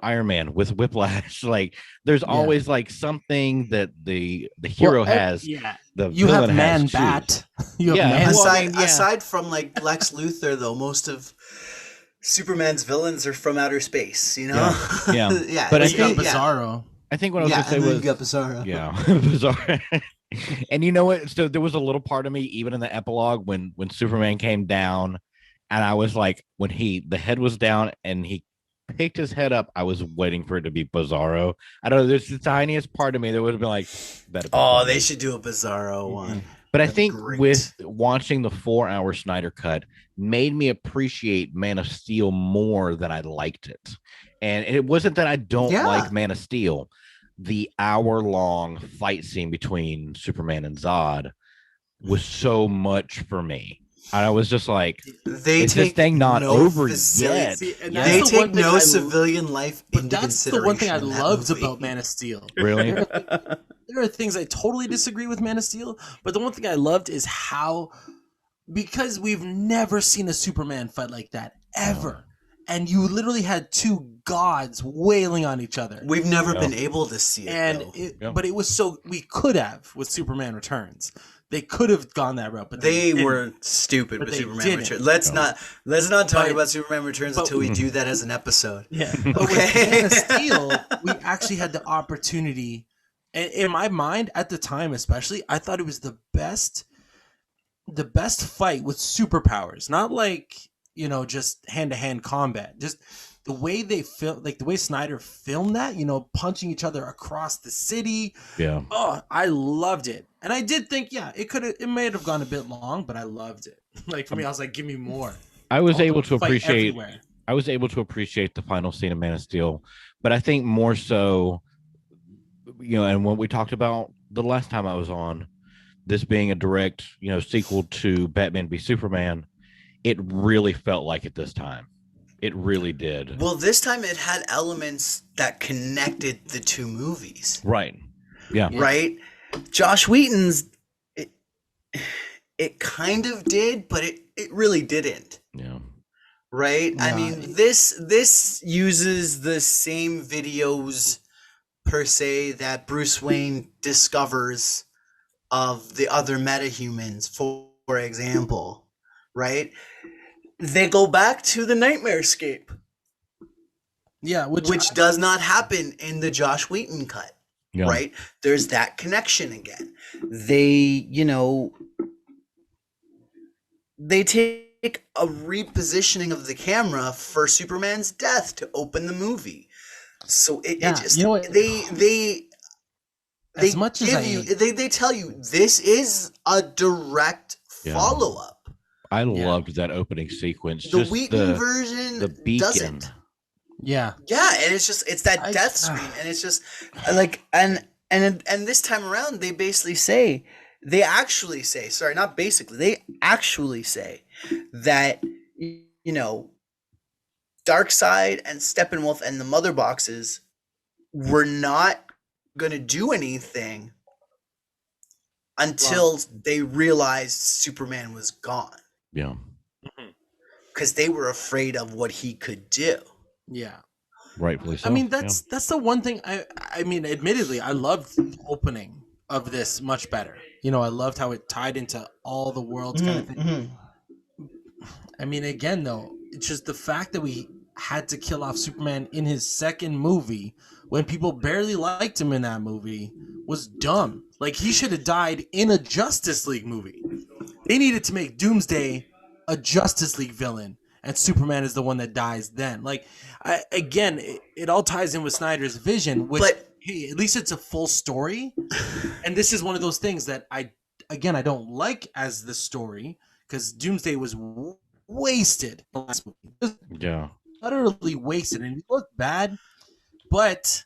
Speaker 1: Iron Man with Whiplash. Like there's always like something that the hero has.
Speaker 3: Yeah,
Speaker 1: The
Speaker 3: you have
Speaker 1: villain
Speaker 3: Man
Speaker 1: has too.
Speaker 3: Bat. You have
Speaker 1: Yeah,
Speaker 3: Man
Speaker 1: well,
Speaker 2: aside,
Speaker 1: I mean, yeah.
Speaker 2: aside from like Lex Luthor, though, most of Superman's villains are from outer space.
Speaker 1: Yeah.
Speaker 2: yeah.
Speaker 1: But I
Speaker 3: You got
Speaker 1: think-
Speaker 3: Bizarro.
Speaker 1: I think what I was
Speaker 2: yeah,
Speaker 1: gonna say
Speaker 2: and then
Speaker 1: was
Speaker 2: you got Bizarro.
Speaker 1: yeah, bizarre. And you know what? So there was a little part of me, even in the epilogue, when Superman came down, and I was like, when the head was down and he picked his head up, I was waiting for it to be Bizarro. I don't know. There's the tiniest part of me that would have been like, better.
Speaker 2: Oh, they should do a Bizarro one.
Speaker 1: But I
Speaker 2: That'd
Speaker 1: think
Speaker 2: great.
Speaker 1: with watching the 4-hour Snyder cut made me appreciate Man of Steel more than I liked it. And it wasn't that I don't
Speaker 2: Yeah.
Speaker 1: like Man of Steel. the hour-long fight scene between Superman and Zod was so much for me. And I was just like, is this thing not over yet?
Speaker 3: See, and that's
Speaker 2: They
Speaker 3: the
Speaker 2: take
Speaker 3: one thing
Speaker 2: no civilian life into
Speaker 3: But that's the one thing I
Speaker 2: consideration in that
Speaker 3: loved
Speaker 2: movie.
Speaker 3: about Man of Steel.
Speaker 1: Really?
Speaker 3: There are things I totally disagree with Man of Steel, but the one thing I loved is how, because we've never seen a Superman fight like that ever, and you literally had two gods wailing on each other.
Speaker 2: We've never been able to see it,
Speaker 3: and but it was so we could have with Superman Returns. They could have gone that route, but
Speaker 2: they were stupid with Superman Returns. Let's not talk about Superman Returns until we do that as an episode.
Speaker 3: Yeah, but with Man of Steel, we actually had the opportunity, and in my mind at the time, especially, I thought it was the best fight with superpowers, not like just hand-to-hand combat, just the way they film, like the way Snyder filmed that, punching each other across the city.
Speaker 1: Yeah.
Speaker 3: Oh, I loved it. And I did think, it may have gone a bit long, but I loved it. Like for me, I was like, give me more.
Speaker 1: I was able to appreciate the final scene of Man of Steel, but I think more so, and what we talked about the last time I was on, this being a direct, sequel to Batman v Superman, it really felt like it this time. It really did.
Speaker 2: Well, this time it had elements that connected the two movies.
Speaker 1: Right. Yeah.
Speaker 2: Right? Josh Whedon's, it kind of did, but it really didn't.
Speaker 1: Yeah.
Speaker 2: Right? I mean, this uses the same videos, per se, that Bruce Wayne discovers of the other metahumans, for example. Right? They go back to the Nightmarescape.
Speaker 3: Yeah,
Speaker 2: which does not happen in the Josh Whedon cut. Yeah. Right? There's that connection again. They, they take a repositioning of the camera for Superman's death to open the movie. So it just they as much give as they tell you this is a direct follow-up.
Speaker 1: I loved that opening sequence.
Speaker 2: The Wheaton version the beacon. Doesn't.
Speaker 3: Yeah,
Speaker 2: and it's that death screen, and it's just like and this time around they actually say that Darkseid and Steppenwolf and the Mother Boxes were not gonna do anything until they realized Superman was gone.
Speaker 1: Yeah.
Speaker 2: Because they were afraid of what he could do.
Speaker 3: Yeah.
Speaker 1: Rightfully so.
Speaker 3: I mean, that's the one thing I mean, admittedly, I loved the opening of this much better. I loved how it tied into all the worlds kind of thing. Mm-hmm. I mean, again, though, it's just the fact that we had to kill off Superman in his second movie when people barely liked him in that movie was dumb. Like, he should have died in a Justice League movie. They needed to make Doomsday a Justice League villain, and Superman is the one that dies then. Like, it all ties in with Snyder's vision, which, hey, at least it's a full story. And this is one of those things that I don't like as the story, because Doomsday was wasted in the last movie.
Speaker 1: Yeah.
Speaker 3: Utterly wasted, and it looked bad. But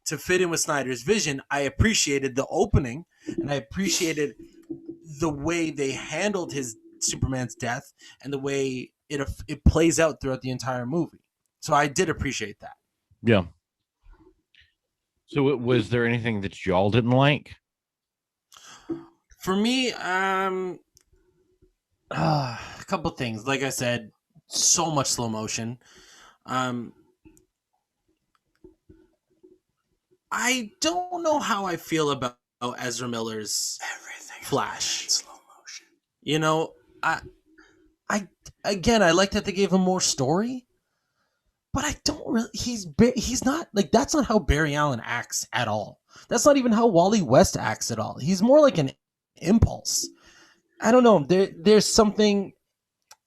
Speaker 3: to fit in with Snyder's vision, I appreciated the opening, and I appreciated the way they handled his Superman's death and the way it plays out throughout the entire movie. So I did appreciate that.
Speaker 1: Yeah. So was there anything that y'all didn't like?
Speaker 3: For me, a couple things. Like I said, so much slow motion. I don't know how I feel about Ezra Miller's Flash.
Speaker 2: Slow motion.
Speaker 3: I like that they gave him more story, but I don't really. He's not like, that's not how Barry Allen acts at all. That's not even how Wally West acts at all. He's more like an impulse. I don't know. There's something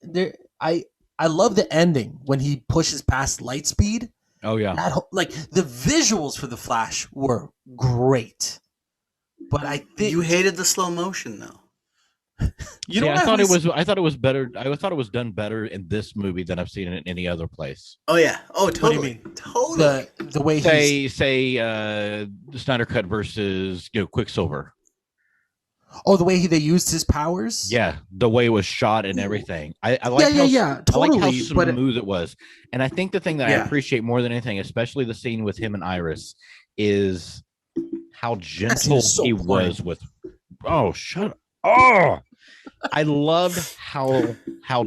Speaker 3: there. I love the ending when he pushes past light speed.
Speaker 1: Oh yeah.
Speaker 3: Like, the visuals for the Flash were great, but I think
Speaker 2: you hated the slow motion though.
Speaker 3: You know
Speaker 1: I
Speaker 3: what
Speaker 1: thought it was. I thought it was better. I thought it was done better in this movie than I've seen it in any other place.
Speaker 2: Oh yeah. Oh,
Speaker 3: What do
Speaker 2: totally.
Speaker 3: you mean?
Speaker 2: Totally.
Speaker 3: The way he's
Speaker 1: Say the Snyder Cut versus Quicksilver.
Speaker 3: oh the way they used his powers.
Speaker 1: Yeah, the way it was shot and everything. I like
Speaker 3: Totally.
Speaker 1: I like how
Speaker 3: but
Speaker 1: smooth it was. And I think the thing that I
Speaker 3: Yeah.
Speaker 1: appreciate more than anything, especially the scene with him and Iris, is how gentle
Speaker 3: is so
Speaker 1: he
Speaker 3: boring.
Speaker 1: was with. Oh, shut up! Oh, I loved how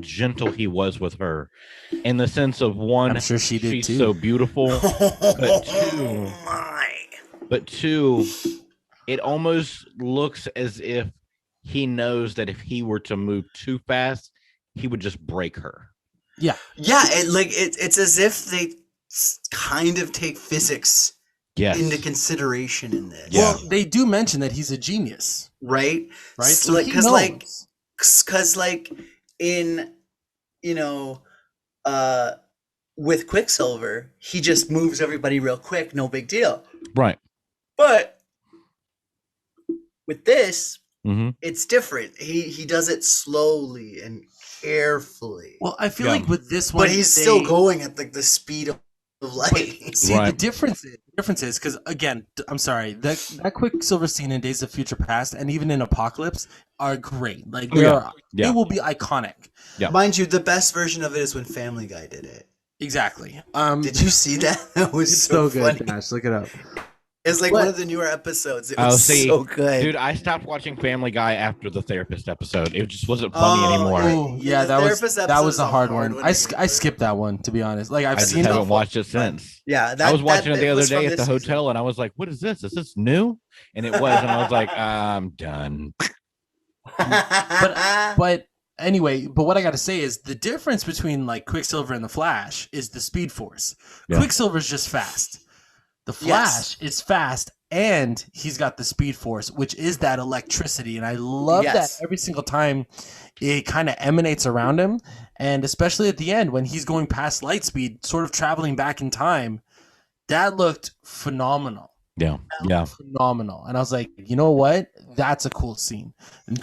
Speaker 1: gentle he was with her, in the sense of one,
Speaker 3: I'm sure she did
Speaker 1: she's
Speaker 3: too.
Speaker 1: so beautiful, but two, it almost looks as if he knows that if he were to move too fast, he would just break her.
Speaker 3: Yeah.
Speaker 2: It's as if they kind of take physics
Speaker 1: Yes.
Speaker 2: into consideration in this.
Speaker 1: Yeah.
Speaker 3: Well, they do mention that he's a genius,
Speaker 2: Right?
Speaker 3: right?
Speaker 2: So,
Speaker 3: he knows.
Speaker 2: because in with Quicksilver, he just moves everybody real quick, no big deal.
Speaker 1: Right.
Speaker 2: But with this,
Speaker 1: Mm-hmm.
Speaker 2: it's different. He does it slowly and carefully.
Speaker 3: Well, I feel
Speaker 1: Yeah.
Speaker 3: like with this one,
Speaker 2: But he's still going at the speed of light.
Speaker 3: See,
Speaker 1: Right.
Speaker 3: the difference is because again, I'm sorry, that Quicksilver scene in Days of Future Past and even in Apocalypse are great. Like they will be iconic.
Speaker 1: Yeah.
Speaker 2: Mind you, the best version of it is when Family Guy did it.
Speaker 3: Exactly.
Speaker 2: Did you see that? That was
Speaker 3: It's
Speaker 2: so
Speaker 3: good,
Speaker 2: funny.
Speaker 3: Dash. Look it up.
Speaker 2: It's like one of the newer episodes. It was so good.
Speaker 1: Dude, I stopped watching Family Guy after the therapist episode. It just wasn't funny anymore.
Speaker 3: Oh, yeah,
Speaker 2: The therapist
Speaker 3: that
Speaker 2: episode
Speaker 3: was
Speaker 2: is
Speaker 3: a
Speaker 2: a
Speaker 3: hard
Speaker 2: hard
Speaker 3: one.
Speaker 2: one
Speaker 3: I
Speaker 2: to remember.
Speaker 3: skipped that one, to be honest. Like I've
Speaker 1: I just
Speaker 3: seen
Speaker 1: haven't
Speaker 3: it.
Speaker 1: watched it since.
Speaker 2: Yeah,
Speaker 1: I was watching it the other
Speaker 2: was from
Speaker 1: day at the
Speaker 2: this
Speaker 1: hotel,
Speaker 2: season.
Speaker 1: and I was like, "What is this? Is this new?" And it was, and I was like, "I'm done."
Speaker 3: But anyway, but what I got to say is the difference between like Quicksilver and the Flash is the Speed Force.
Speaker 1: Yeah.
Speaker 3: Quicksilver's just fast. The Flash is fast, and he's got the Speed Force, which is that electricity. And I love that every single time it kind of emanates around him. And especially at the end when he's going past light speed, sort of traveling back in time, that looked phenomenal.
Speaker 1: Yeah, yeah.
Speaker 3: Phenomenal. And I was like, you know what? That's a cool scene.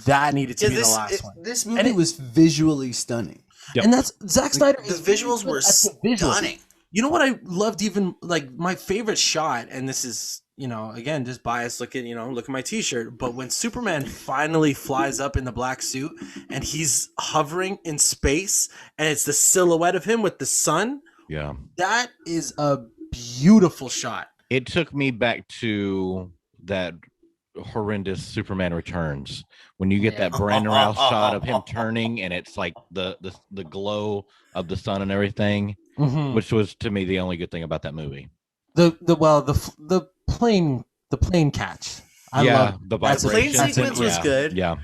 Speaker 3: That needed to be the last one.
Speaker 2: This movie was visually stunning.
Speaker 1: Yep.
Speaker 3: And that's Zack Snyder.
Speaker 2: The visuals were stunning.
Speaker 3: You know what I loved even like my favorite shot, and this is, again, just biased, look at my t-shirt, but when Superman finally flies up in the black suit and he's hovering in space and it's the silhouette of him with the sun.
Speaker 1: Yeah.
Speaker 3: That is a beautiful shot.
Speaker 1: It took me back to that horrendous Superman Returns when you get that Brandon Routh shot of him turning and it's like the glow of the sun and everything, which was to me the only good thing about that movie.
Speaker 3: The plane catch. I love
Speaker 1: the
Speaker 2: That plane sequence was good.
Speaker 1: Yeah.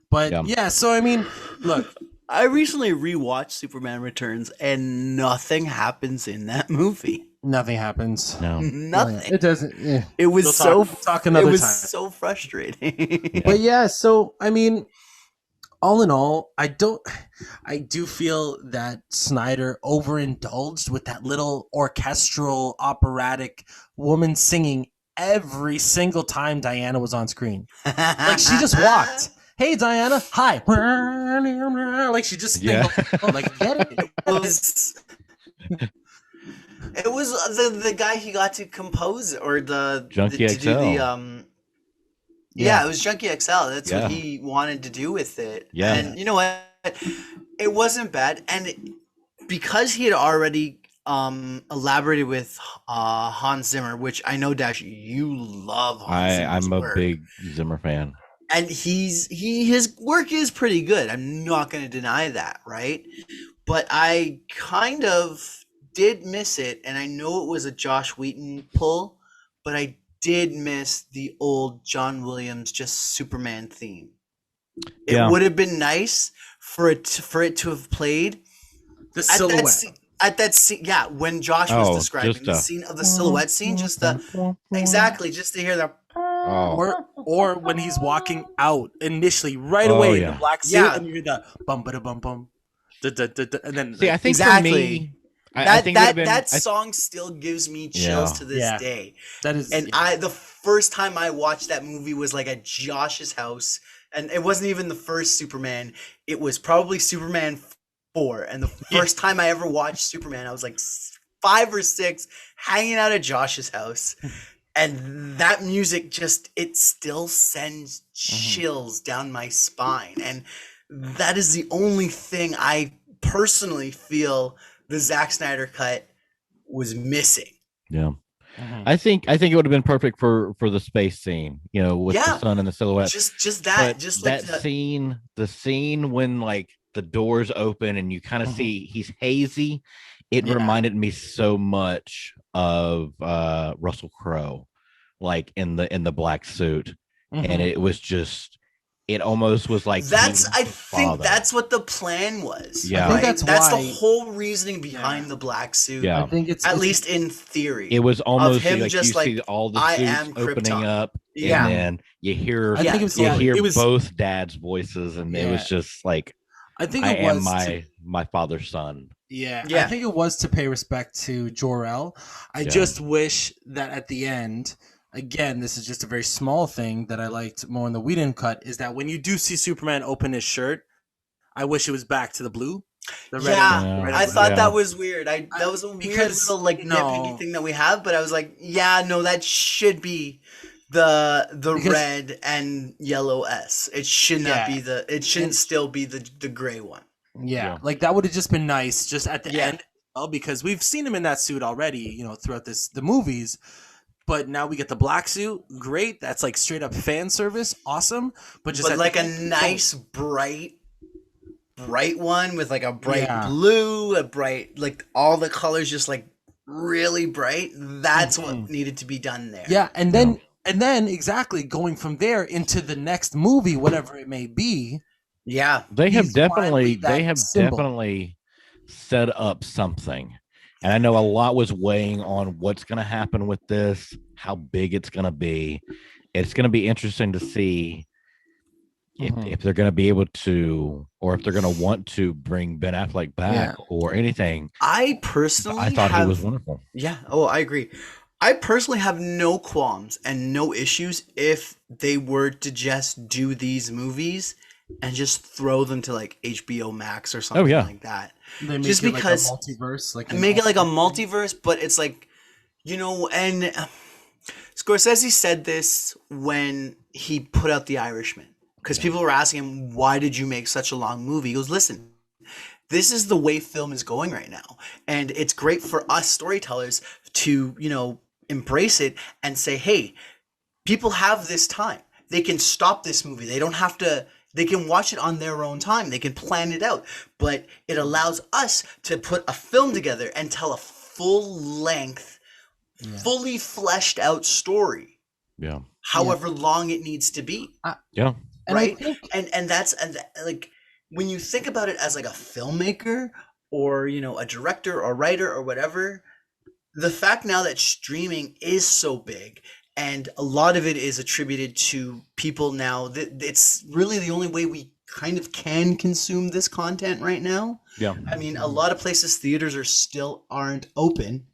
Speaker 3: But so I mean, look,
Speaker 2: I recently rewatched Superman Returns and nothing happens in that movie.
Speaker 3: nothing happens.
Speaker 1: No.
Speaker 2: Nothing.
Speaker 3: It doesn't. Yeah.
Speaker 2: It was
Speaker 3: We'll talk another
Speaker 2: it was
Speaker 3: time.
Speaker 2: so frustrating.
Speaker 3: But so I mean, all in all, I do feel that Snyder overindulged with that little orchestral operatic woman singing every single time Diana was on screen. Like she just walked. Hey Diana, hi. Like she just like get it.
Speaker 2: It was the guy he got to compose or
Speaker 1: Junkie
Speaker 2: to
Speaker 1: XL.
Speaker 2: do the it was Junkie XL. That's what he wanted to do with it.
Speaker 1: Yeah.
Speaker 2: And you know what? It wasn't bad. And because he had already elaborated with Hans Zimmer, which I know, Dash, you love Hans Zimmer's
Speaker 1: I'm a
Speaker 2: work.
Speaker 1: big Zimmer fan.
Speaker 2: And his work is pretty good. I'm not going to deny that, right? But I kind of did miss it, and I know it was a Josh Whedon pull, but I did miss the old John Williams just Superman theme. It would have been nice for it to have played
Speaker 3: the silhouette.
Speaker 2: At that scene, when Josh was describing the scene of the silhouette scene, just to hear the
Speaker 3: or when he's walking out initially right away in the black suit and you hear the bum ba bum bum, and then
Speaker 1: I think for me,
Speaker 2: that song still gives me chills to this day.
Speaker 3: That is,
Speaker 2: and the first time I watched that movie was like at Josh's house And it wasn't even the first Superman. It was probably Superman 4. And the first time I ever watched Superman, I was like 5 or 6, hanging out at Josh's house. And that music it still sends chills down my spine. And that is the only thing I personally feel the Zack Snyder cut was missing.
Speaker 1: Yeah. I think it would have been perfect for the space scene, with the sun and the silhouette.
Speaker 2: Just that,
Speaker 1: but
Speaker 2: just
Speaker 1: that
Speaker 2: like
Speaker 1: the scene when like the doors open and you kind of see he's hazy. It reminded me so much of Russell Crowe, like in the black suit, and it was just. It almost was like
Speaker 2: I think that's what the plan was.
Speaker 3: Yeah, I think
Speaker 2: that's the whole reasoning behind the black suit.
Speaker 1: Yeah,
Speaker 3: I think it's
Speaker 2: at least in theory.
Speaker 1: It was almost
Speaker 2: him
Speaker 1: like
Speaker 2: just
Speaker 1: you see all the suits opening up, and then you hear both dads' voices, and it was just like I am my father's son.
Speaker 3: Yeah, I think it was to pay respect to Jor-El. I just wish that at the end. Again, this is just a very small thing that I liked more in the Whedon cut, is that when you do see Superman open his shirt, I wish it was back to the blue.
Speaker 2: I thought that was weird. That was a weird little nitpicky thing that we have, but I was like, that should be the red and yellow S. It should not be it shouldn't still be the gray one.
Speaker 3: Yeah, like that would have just been nice just at the end, because we've seen him in that suit already, throughout the movies. But now we get the black suit. Great. That's like straight up fan service. Awesome. But
Speaker 2: like a nice bright one with like a bright blue, a bright, like all the colors just like really bright. That's what needed to be done there.
Speaker 3: Yeah. And then exactly going from there into the next movie, whatever it may be.
Speaker 2: Yeah.
Speaker 1: They have definitely set up something. And I know a lot was weighing on what's going to happen with this, how big it's going to be. It's going to be interesting to see if they're going to be able to, or if they're going to want to bring Ben Affleck back or anything.
Speaker 2: I thought
Speaker 1: he was wonderful.
Speaker 2: Yeah. Oh, I agree. I personally have no qualms and no issues if they were to just do these movies and just throw them to like HBO Max or something like that.
Speaker 3: They make just because like a multiverse,
Speaker 2: make it like a multiverse, but it's like, and Scorsese said this when he put out The Irishman, because people were asking him, why did you make such a long movie? He goes, listen, this is the way film is going right now. And it's great for us storytellers to, embrace it and say, hey, people have this time. They can stop this movie. They don't have to. They can watch it on their own time. They can plan it out. But it allows us to put a film together and tell a full-length, fully fleshed out story.
Speaker 1: Yeah.
Speaker 2: However long it needs to be.
Speaker 1: Yeah.
Speaker 2: Right? And that's like when you think about it as like a filmmaker or, a director or writer or whatever, the fact now that streaming is so big, and a lot of it is attributed to people now that it's really the only way we kind of can consume this content right now.
Speaker 1: Yeah.
Speaker 2: I mean, a lot of places, theaters aren't open.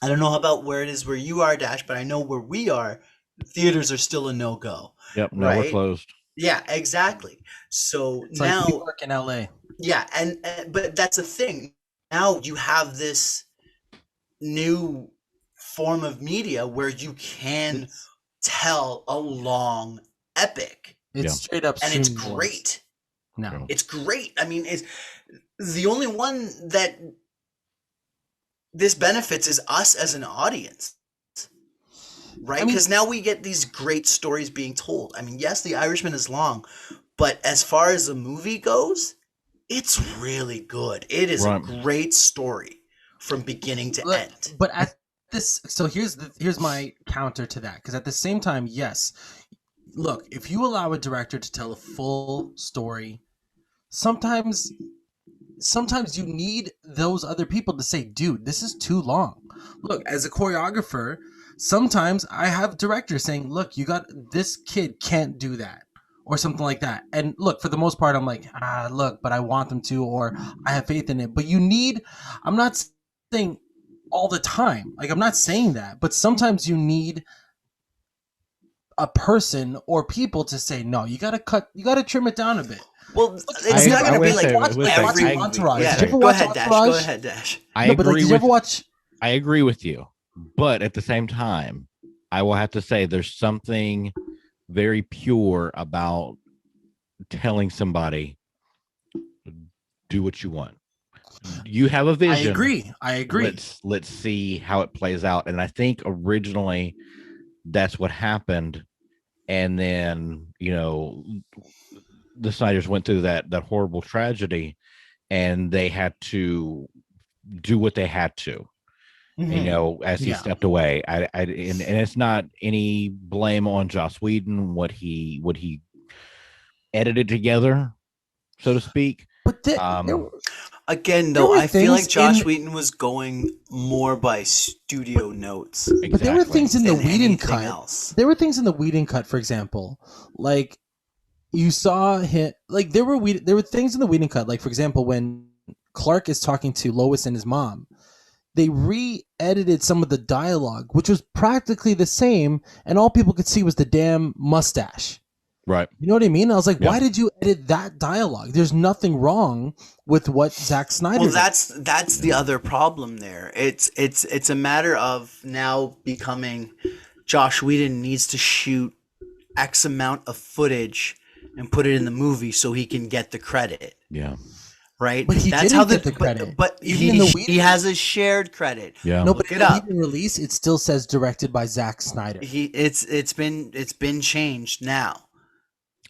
Speaker 2: I don't know about where it is where you are, Dash, but I know where we are, theaters are still a no-go.
Speaker 1: Yep. No, we're closed.
Speaker 2: Yeah, exactly. So
Speaker 3: it's
Speaker 2: now
Speaker 3: like New York and LA.
Speaker 2: Yeah. But that's the thing. Now you have this new form of media where you can tell a long epic.
Speaker 3: It's straight up,
Speaker 2: and it's great.
Speaker 3: No,
Speaker 2: it's great. I mean, it's the only one that this benefits is us as an audience, right? Because now we get these great stories being told. I mean, yes, The Irishman is long, but as far as the movie goes, it's really good. It is a great story from beginning to end.
Speaker 3: But at this, so here's my counter to that, because at the same time, yes, look, if you allow a director to tell a full story, sometimes you need those other people to say, dude, this is too long. Look, as a choreographer, sometimes I have directors saying, look, this kid can't do that, or something like that. And look, for the most part, I'm like, look, but I want them to, or I have faith in it. But I'm not saying all the time, like, I'm not saying that, but sometimes you need a person or people to say no. You gotta trim it down a bit.
Speaker 2: Well, it's not going to be like every
Speaker 3: Entourage.
Speaker 2: Yeah.
Speaker 3: Did you ever
Speaker 2: Go
Speaker 3: watch
Speaker 2: ahead,
Speaker 3: Entourage?
Speaker 2: Dash. Go ahead, Dash.
Speaker 3: Did you ever watch?
Speaker 1: I agree with you, but at the same time, I will have to say there's something very pure about telling somebody, do what you want. You have a vision.
Speaker 3: I agree.
Speaker 1: Let's see how it plays out. And I think originally that's what happened. And then, the Snyders went through that horrible tragedy, and they had to do what they had to, as he stepped away. And it's not any blame on Joss Whedon, what he edited together, so to speak.
Speaker 3: But
Speaker 2: again, though, I feel like Joss Whedon was going more by studio notes.
Speaker 1: Exactly.
Speaker 3: But there were things in the Whedon cut. There were things in the Whedon cut, for example, like you saw him. Like there were things in the Whedon cut, like for example, when Clark is talking to Lois and his mom, they re-edited some of the dialogue, which was practically the same, and all people could see was the damn mustache.
Speaker 1: Right.
Speaker 3: You know what I mean? I was like, why did you edit that dialogue? There's nothing wrong with what Zack Snyder did.
Speaker 2: Well, that's the other problem there. It's a matter of now becoming Joss Whedon needs to shoot X amount of footage and put it in the movie so he can get the credit.
Speaker 1: Yeah.
Speaker 2: Right?
Speaker 3: But he didn't get the credit.
Speaker 2: But he has a shared credit.
Speaker 1: Yeah.
Speaker 3: No, but in the Whedon release, it still says directed by Zack Snyder.
Speaker 2: It's been changed now.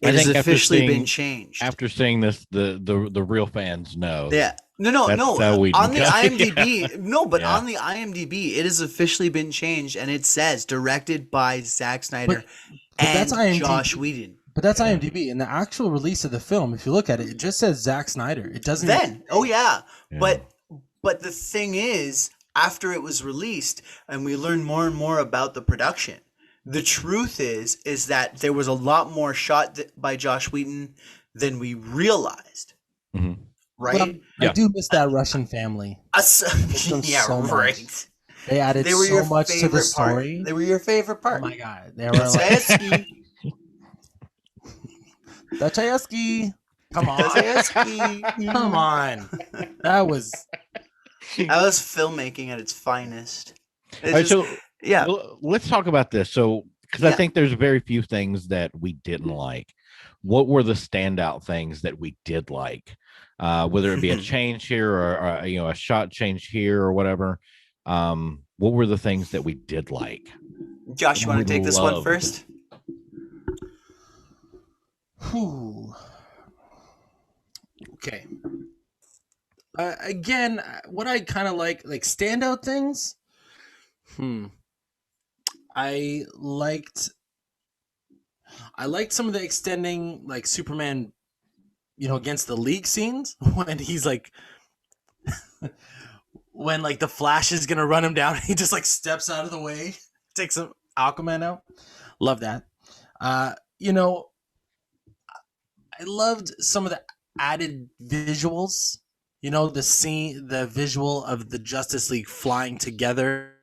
Speaker 1: It has
Speaker 2: officially been changed.
Speaker 1: After seeing this, the real fans know.
Speaker 2: Yeah. No. On the IMDb, on the IMDb, it has officially been changed, and it says directed by Zack Snyder and Joss Whedon.
Speaker 3: But that's IMDb. In the actual release of the film, if you look at it, it just says Zack Snyder. It doesn't.
Speaker 2: Yeah. But the thing is, after it was released, and we learned more and more about the production, the truth is that there was a lot more shot by Joss Whedon than we realized.
Speaker 1: Mm-hmm.
Speaker 2: Right?
Speaker 3: Well, I do miss that Russian family.
Speaker 2: Right.
Speaker 3: They added so much to the story.
Speaker 2: They were your favorite part.
Speaker 3: Oh my god. They were like Dostoevsky. Come on. Come on. That was
Speaker 2: filmmaking at its finest.
Speaker 1: Well, let's talk about this. So, because I think there's very few things that we didn't like. What were the standout things that we did like? Whether it be a change here or a shot change here or whatever. What were the things that we did like?
Speaker 2: Josh, you want to take this one first?
Speaker 3: Okay. Again, what I kind of like standout things. I liked some of the extending like Superman, against the League scenes when he's like, when like the Flash is gonna run him down, he just like steps out of the way, takes some Aquaman out. Love that. I loved some of the added visuals. The visual of the Justice League flying together,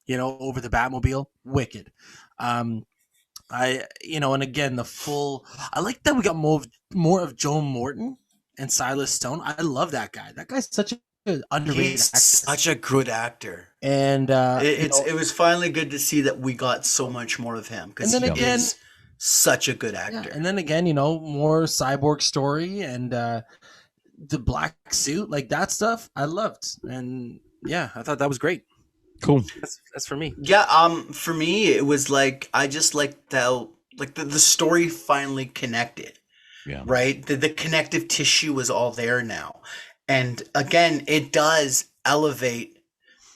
Speaker 3: over the Batmobile. Wicked. And again, I like that we got more of Joe Morton and Silas Stone. I love that guy. That guy's such an underrated actor.
Speaker 2: Such a good actor.
Speaker 3: And
Speaker 2: it was finally good to see that we got so much more of him.
Speaker 3: And then again,
Speaker 2: is such a good actor.
Speaker 3: Yeah, and then again, more Cyborg story and the black suit, like that stuff I loved. And yeah, I thought that was great.
Speaker 1: Cool.
Speaker 3: That's for me.
Speaker 2: Yeah, for me it was like I just liked how the story finally connected.
Speaker 1: Yeah.
Speaker 2: Right? The connective tissue was all there now. And again, it does elevate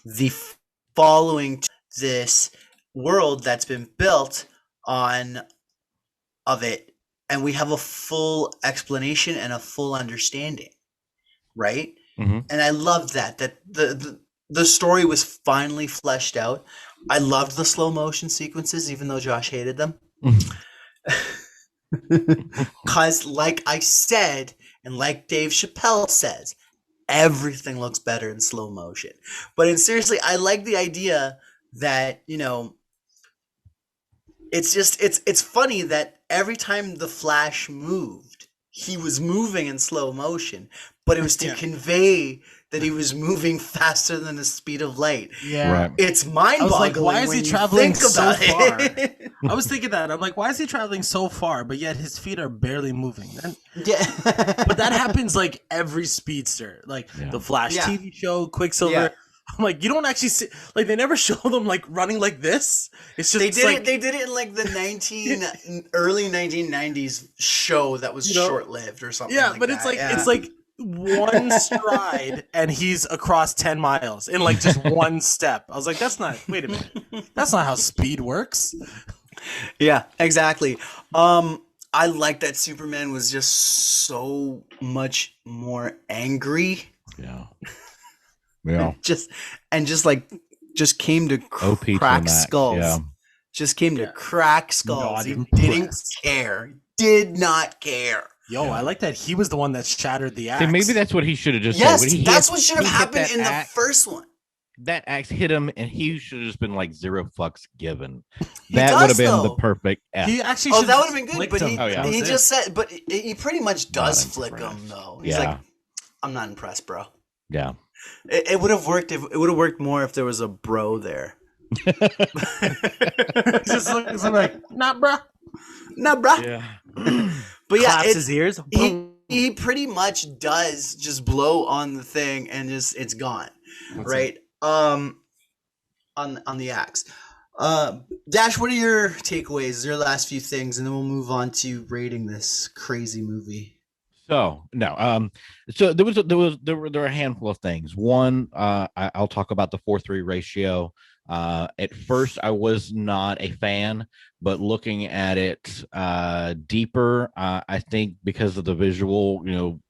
Speaker 2: the following to this world that's been built on of it, and we have a full explanation and a full understanding, right?
Speaker 1: Mm-hmm.
Speaker 2: And I loved that the story was finally fleshed out. I loved the slow motion sequences, even though Josh hated them. Because like I said, and like Dave Chappelle says, everything looks better in slow motion. But seriously, I like the idea that, it's funny that every time the Flash moved, he was moving in slow motion, but it was to convey that he was moving faster than the speed of light.
Speaker 3: Yeah.
Speaker 1: Right.
Speaker 2: It's mind-boggling.
Speaker 3: I was like, why is he traveling so far?
Speaker 2: It.
Speaker 3: I was thinking that. I'm like, why is he traveling so far, but yet his feet are barely moving?
Speaker 2: Yeah.
Speaker 3: But that happens like every speedster, like the Flash TV show, Quicksilver.
Speaker 2: Yeah.
Speaker 3: I'm like, you don't actually see, like, they never show them like running like this. It's just
Speaker 2: They did
Speaker 3: like,
Speaker 2: it. They did it in like the early 1990s show that was short-lived or something.
Speaker 3: yeah,
Speaker 2: like
Speaker 3: but
Speaker 2: that.
Speaker 3: it's like one stride and he's across 10 miles in like just one step. I was like, that's not. Wait a minute, that's not how speed works.
Speaker 2: Yeah, exactly. I like that Superman was just so much more angry.
Speaker 1: Yeah. Yeah.
Speaker 2: Just came to crack skulls.
Speaker 1: Yeah.
Speaker 2: Just came to crack skulls. He
Speaker 3: Not
Speaker 2: didn't
Speaker 3: impressed.
Speaker 2: care. Did not care.
Speaker 3: Yo, I like that he was the one that shattered the axe.
Speaker 1: See, maybe that's what he should have just
Speaker 2: Yes,
Speaker 1: said. When
Speaker 2: that's what should have
Speaker 1: he hit
Speaker 2: happened
Speaker 1: that
Speaker 2: in the
Speaker 1: axe,
Speaker 2: first one.
Speaker 1: That axe hit him, and he should have just been like 0 fucks given.
Speaker 2: He
Speaker 1: That
Speaker 2: does,
Speaker 1: would have been the
Speaker 2: though.
Speaker 1: perfect F.
Speaker 3: He actually.
Speaker 2: Oh,
Speaker 3: should
Speaker 2: that would have been good.
Speaker 3: flicked
Speaker 2: But
Speaker 3: him.
Speaker 2: he
Speaker 3: That was
Speaker 2: just
Speaker 3: it.
Speaker 2: said, but he pretty much does
Speaker 1: Not
Speaker 2: flick
Speaker 1: impressed.
Speaker 2: him though. He's
Speaker 1: Yeah.
Speaker 2: like, I'm not impressed, bro.
Speaker 1: Yeah.
Speaker 2: It would have worked if it would have worked more if there was a bro there.
Speaker 3: Just looks like, nah, bruh.
Speaker 2: Nah, bro.
Speaker 1: Yeah.
Speaker 2: But yeah,
Speaker 3: Claps his ears.
Speaker 2: he pretty much does just blow on the thing and just it's gone.
Speaker 3: That's
Speaker 2: right? On the axe. Dash, what are your takeaways, your last few things, and then we'll move on to rating this crazy movie.
Speaker 1: So no, so there were a handful of things. One, I'll talk about the 4:3 ratio. At first, I was not a fan, but looking at it deeper, I think because of the visual,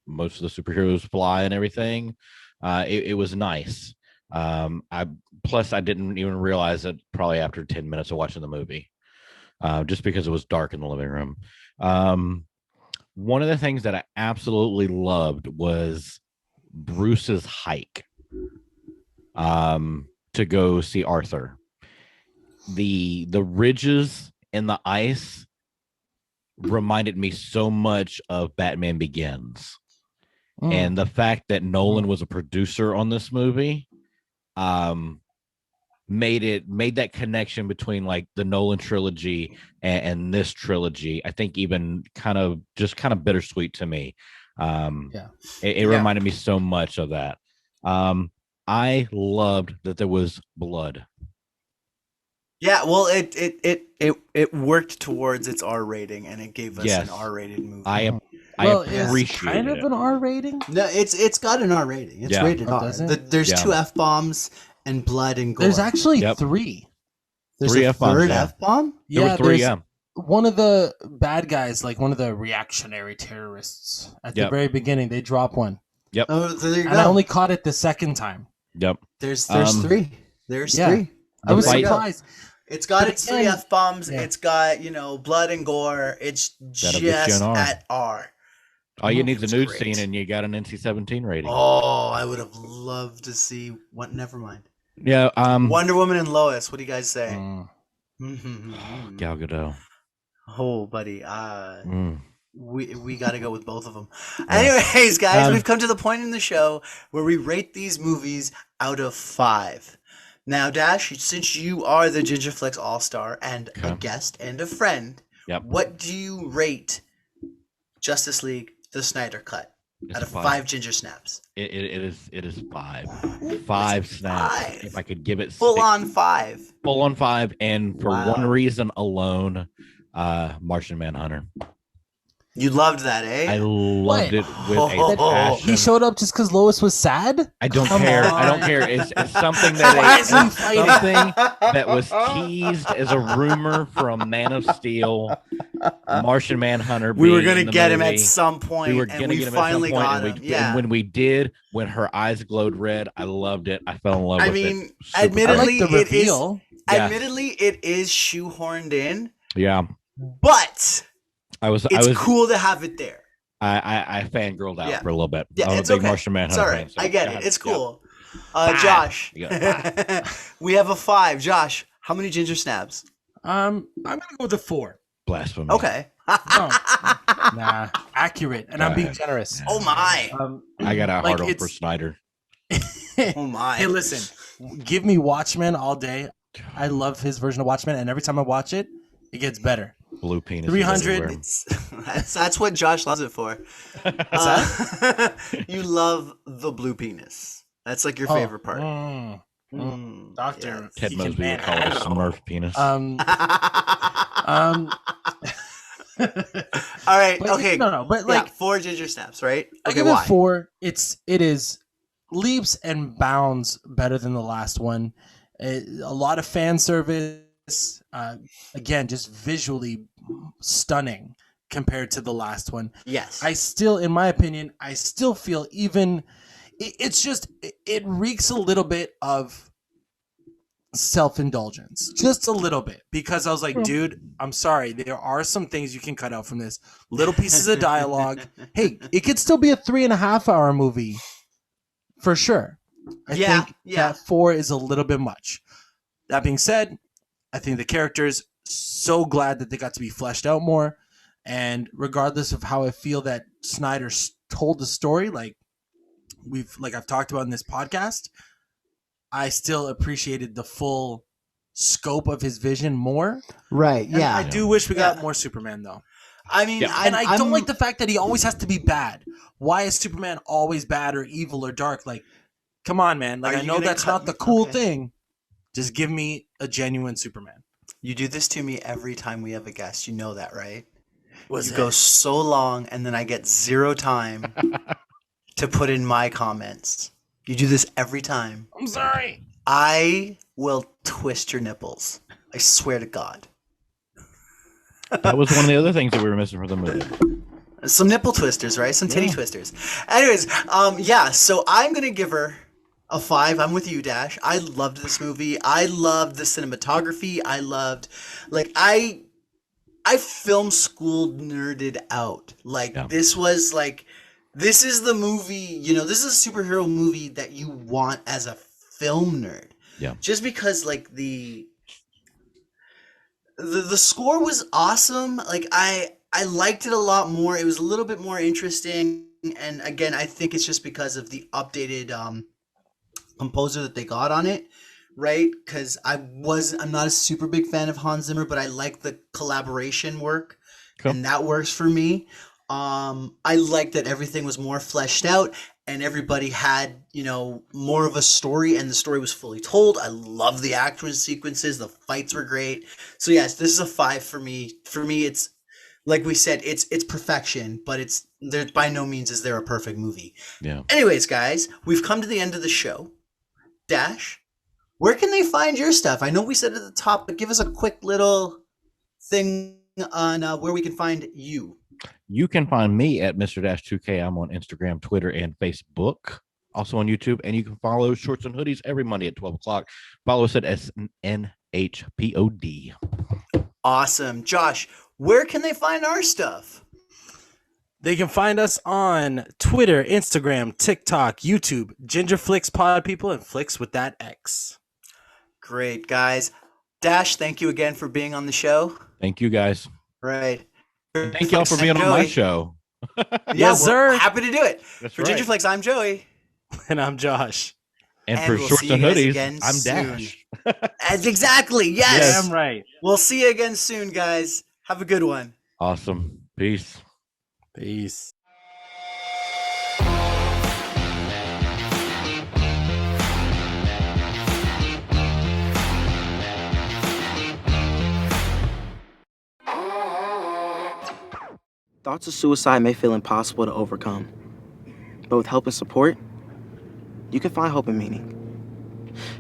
Speaker 1: most of the superheroes fly and everything, it was nice. I didn't even realize it probably after 10 minutes of watching the movie, just because it was dark in the living room. One of the things that I absolutely loved was Bruce's hike to go see Arthur. The ridges in the ice reminded me so much of Batman Begins. And the fact that Nolan was a producer on this movie made that connection between like the Nolan trilogy and this trilogy, I think, even kind of bittersweet to me. It reminded me so much of that. I loved that there was blood.
Speaker 2: Yeah, well, it worked towards its R rating, and it gave us an R-rated movie.
Speaker 1: I appreciate
Speaker 3: it's kind of an R rating.
Speaker 2: No, it's got an R rating. It's rated R. There's 2 F-bombs and blood and gore.
Speaker 3: There's actually 3.
Speaker 2: There's
Speaker 1: 3
Speaker 2: a
Speaker 1: F-bombs,
Speaker 2: third
Speaker 1: yeah.
Speaker 2: F-bomb?
Speaker 1: There were 3,
Speaker 3: there's one of the bad guys, like one of the reactionary terrorists, at the very beginning, they drop one.
Speaker 1: Yep.
Speaker 2: Oh, so there you go.
Speaker 3: And I only caught it the second time.
Speaker 1: Yep.
Speaker 2: There's 3. There's 3.
Speaker 3: I was
Speaker 1: fight-
Speaker 3: surprised.
Speaker 2: It's got
Speaker 3: But
Speaker 2: its
Speaker 3: again-
Speaker 2: 3 F-bombs.
Speaker 3: Yeah.
Speaker 2: It's got, blood and gore. It's
Speaker 1: That'll get you
Speaker 2: just
Speaker 1: an R.
Speaker 2: at R.
Speaker 1: All you need is
Speaker 2: It's
Speaker 1: a nude
Speaker 2: great.
Speaker 1: scene, and you got an NC-17 rating.
Speaker 2: Oh, I would have loved to see what. Never mind.
Speaker 1: Yeah.
Speaker 2: Wonder Woman and Lois. What do you guys say?
Speaker 1: Gal Gadot.
Speaker 2: Oh, buddy. We got to go with both of them. Anyways, guys, we've come to the point in the show where we rate these movies out of 5. Now, Dash, since you are the GingerFlix All-Star and a guest and a friend, what do you rate Justice League, the Snyder Cut, out of 5 Ginger Snaps?
Speaker 1: It is 5. 5 snaps.
Speaker 2: 5.
Speaker 1: If I could give it
Speaker 2: Full on 5.
Speaker 1: Full on 5, and for one reason alone, Martian Manhunter.
Speaker 2: You loved that, eh?
Speaker 1: I loved it with a passion.
Speaker 3: He showed up just because Lois was sad?
Speaker 1: I don't
Speaker 3: Come
Speaker 1: care.
Speaker 3: on.
Speaker 1: I don't care. It's something
Speaker 3: Why is he
Speaker 1: that
Speaker 3: fighting?
Speaker 1: something that was teased as a rumor from Man of Steel, Martian Manhunter.
Speaker 2: We were
Speaker 1: being
Speaker 2: going
Speaker 1: in
Speaker 2: to
Speaker 1: the
Speaker 2: get him at
Speaker 1: movie.
Speaker 2: some point,
Speaker 1: We were
Speaker 2: and
Speaker 1: going to
Speaker 2: we
Speaker 1: get him
Speaker 2: finally
Speaker 1: at some point,
Speaker 2: got
Speaker 1: and
Speaker 2: him. Yeah.
Speaker 1: when we did, when her eyes glowed red, I loved it. I fell in love
Speaker 2: I
Speaker 1: with
Speaker 2: mean,
Speaker 1: it. Super
Speaker 2: admittedly,
Speaker 3: I like the reveal.
Speaker 2: Admittedly, it is shoehorned in,
Speaker 1: yeah.
Speaker 2: but
Speaker 1: I was
Speaker 2: cool to have it there.
Speaker 1: I fangirled out for a little bit.
Speaker 2: Yeah,
Speaker 1: I was
Speaker 2: it's
Speaker 1: a big
Speaker 2: okay.
Speaker 1: Martian Manhunter
Speaker 2: Sorry,
Speaker 1: fan, so
Speaker 2: I get
Speaker 1: yeah,
Speaker 2: it. It's
Speaker 1: yeah.
Speaker 2: cool.
Speaker 1: 5.
Speaker 2: Josh,
Speaker 1: You got 5.
Speaker 2: we have a 5. Josh, how many ginger snaps?
Speaker 3: I'm gonna go with a 4.
Speaker 1: Blasphemy.
Speaker 2: Okay.
Speaker 3: No, nah, accurate, and
Speaker 1: Go
Speaker 3: I'm being
Speaker 1: ahead.
Speaker 3: generous.
Speaker 2: Oh my.
Speaker 1: I got a hard
Speaker 3: like,
Speaker 1: on
Speaker 3: it's-
Speaker 1: for Snyder.
Speaker 2: Oh my.
Speaker 3: Hey, listen, give me Watchmen all day. I love his version of Watchmen, and every time I watch it, it gets better.
Speaker 1: Blue penis.
Speaker 3: 300.
Speaker 2: That's what Josh loves it for. You love the blue penis. That's like your favorite part.
Speaker 3: Doctor
Speaker 1: Ted
Speaker 3: he can
Speaker 1: Mosby would call it a
Speaker 3: manhandle.
Speaker 1: Smurf penis.
Speaker 2: All right.
Speaker 3: But
Speaker 2: Okay.
Speaker 3: no, but like
Speaker 2: 4 ginger snaps, right?
Speaker 3: I
Speaker 2: Okay.
Speaker 3: give
Speaker 2: Why?
Speaker 3: it 4. It is leaps and bounds better than the last one. A lot of fan service. Again, just visually stunning compared to the last one.
Speaker 2: Yes.
Speaker 3: I still, in my opinion, I still feel even. It's just it reeks a little bit of self-indulgence, just a little bit, because I was like, dude, I'm sorry, there are some things you can cut out from this. Little pieces of dialogue. Hey, it could still be a 3.5 hour movie for sure. I think that 4 is a little bit much. That being said, I think the characters, so glad that they got to be fleshed out more. And regardless of how I feel that Snyder told the story, like I've talked about in this podcast, I still appreciated the full scope of his vision more.
Speaker 4: Right.
Speaker 3: And
Speaker 4: Yeah.
Speaker 3: I do wish we got more Superman though.
Speaker 2: I mean,
Speaker 3: I don't like the fact that he always has to be bad. Why is Superman always bad or evil or dark? Like, come on, man. Like,
Speaker 2: Are
Speaker 3: I
Speaker 2: you
Speaker 3: know
Speaker 2: gonna
Speaker 3: that's
Speaker 2: cut
Speaker 3: not the
Speaker 2: me?
Speaker 3: cool
Speaker 2: Okay.
Speaker 3: thing. Just give me a genuine Superman.
Speaker 2: You do this to me every time we have a guest. You know that, right? You
Speaker 3: it?
Speaker 2: go so long, and then I get 0 time to put in my comments. You do this every time.
Speaker 3: I'm sorry.
Speaker 2: I will twist your nipples. I swear to God.
Speaker 1: That was one of the other things that we were missing from the movie.
Speaker 2: Some nipple twisters, right? Some titty twisters. Anyways, yeah. So I'm gonna give her a 5. I'm with you, Dash. I loved this movie. I loved the cinematography. I loved, like, I film school nerded out. Like, this was like, this is the movie. You know, this is a superhero movie that you want as a film nerd.
Speaker 1: Yeah.
Speaker 2: Just because, like, the score was awesome. Like, I liked it a lot more. It was a little bit more interesting. And again, I think it's just because of the updated composer that they got on it, right? Because I'm not a super big fan of Hans Zimmer, but I like the collaboration work, and that works for me. I like that everything was more fleshed out and everybody had, you know, more of a story, and the story was fully told. I love the action sequences. The fights were great. So yes, this is a 5 for me. For me, it's, like we said, it's perfection, but it's there by no means is there a perfect movie.
Speaker 1: Yeah.
Speaker 2: Anyways, guys, we've come to the end of the show. Dash, where can they find your stuff? I know we said at the top, but give us a quick little thing on where we can find you.
Speaker 1: You can find me at Mr-2K. I'm on Instagram, Twitter, and Facebook. Also on YouTube. And you can follow Shorts and Hoodies every Monday at 12 o'clock. Follow us at SNHPOD.
Speaker 2: Awesome. Josh, where can they find our stuff?
Speaker 3: They can find us on Twitter, Instagram, TikTok, YouTube, GingerFlix Pod People, and Flix with that X.
Speaker 2: Great, guys. Dash, thank you again for being on the show.
Speaker 1: Thank you, guys.
Speaker 2: Right.
Speaker 1: And thank y'all for being on my show.
Speaker 3: Yes, sir.
Speaker 2: Happy to do it.
Speaker 1: That's
Speaker 2: For
Speaker 1: right.
Speaker 2: GingerFlix, I'm Joey.
Speaker 3: And I'm Josh.
Speaker 1: And
Speaker 2: And
Speaker 1: for
Speaker 2: we'll
Speaker 1: Shorts
Speaker 2: see
Speaker 1: and
Speaker 2: you guys
Speaker 1: Hoodies,
Speaker 2: again
Speaker 1: I'm
Speaker 2: soon.
Speaker 1: Dash.
Speaker 2: Exactly. Yes.
Speaker 3: Damn right.
Speaker 2: We'll see you again soon, guys. Have a good one.
Speaker 1: Awesome. Peace.
Speaker 3: Peace.
Speaker 4: Thoughts of suicide may feel impossible to overcome, but with help and support, you can find hope and meaning.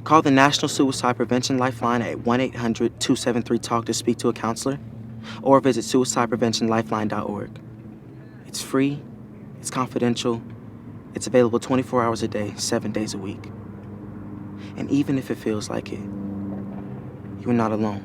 Speaker 4: Call the National Suicide Prevention Lifeline at 1-800-273-TALK to speak to a counselor, or visit suicidepreventionlifeline.org. It's free, it's confidential, it's available 24 hours a day, 7 days a week. And even if it feels like it, you're not alone.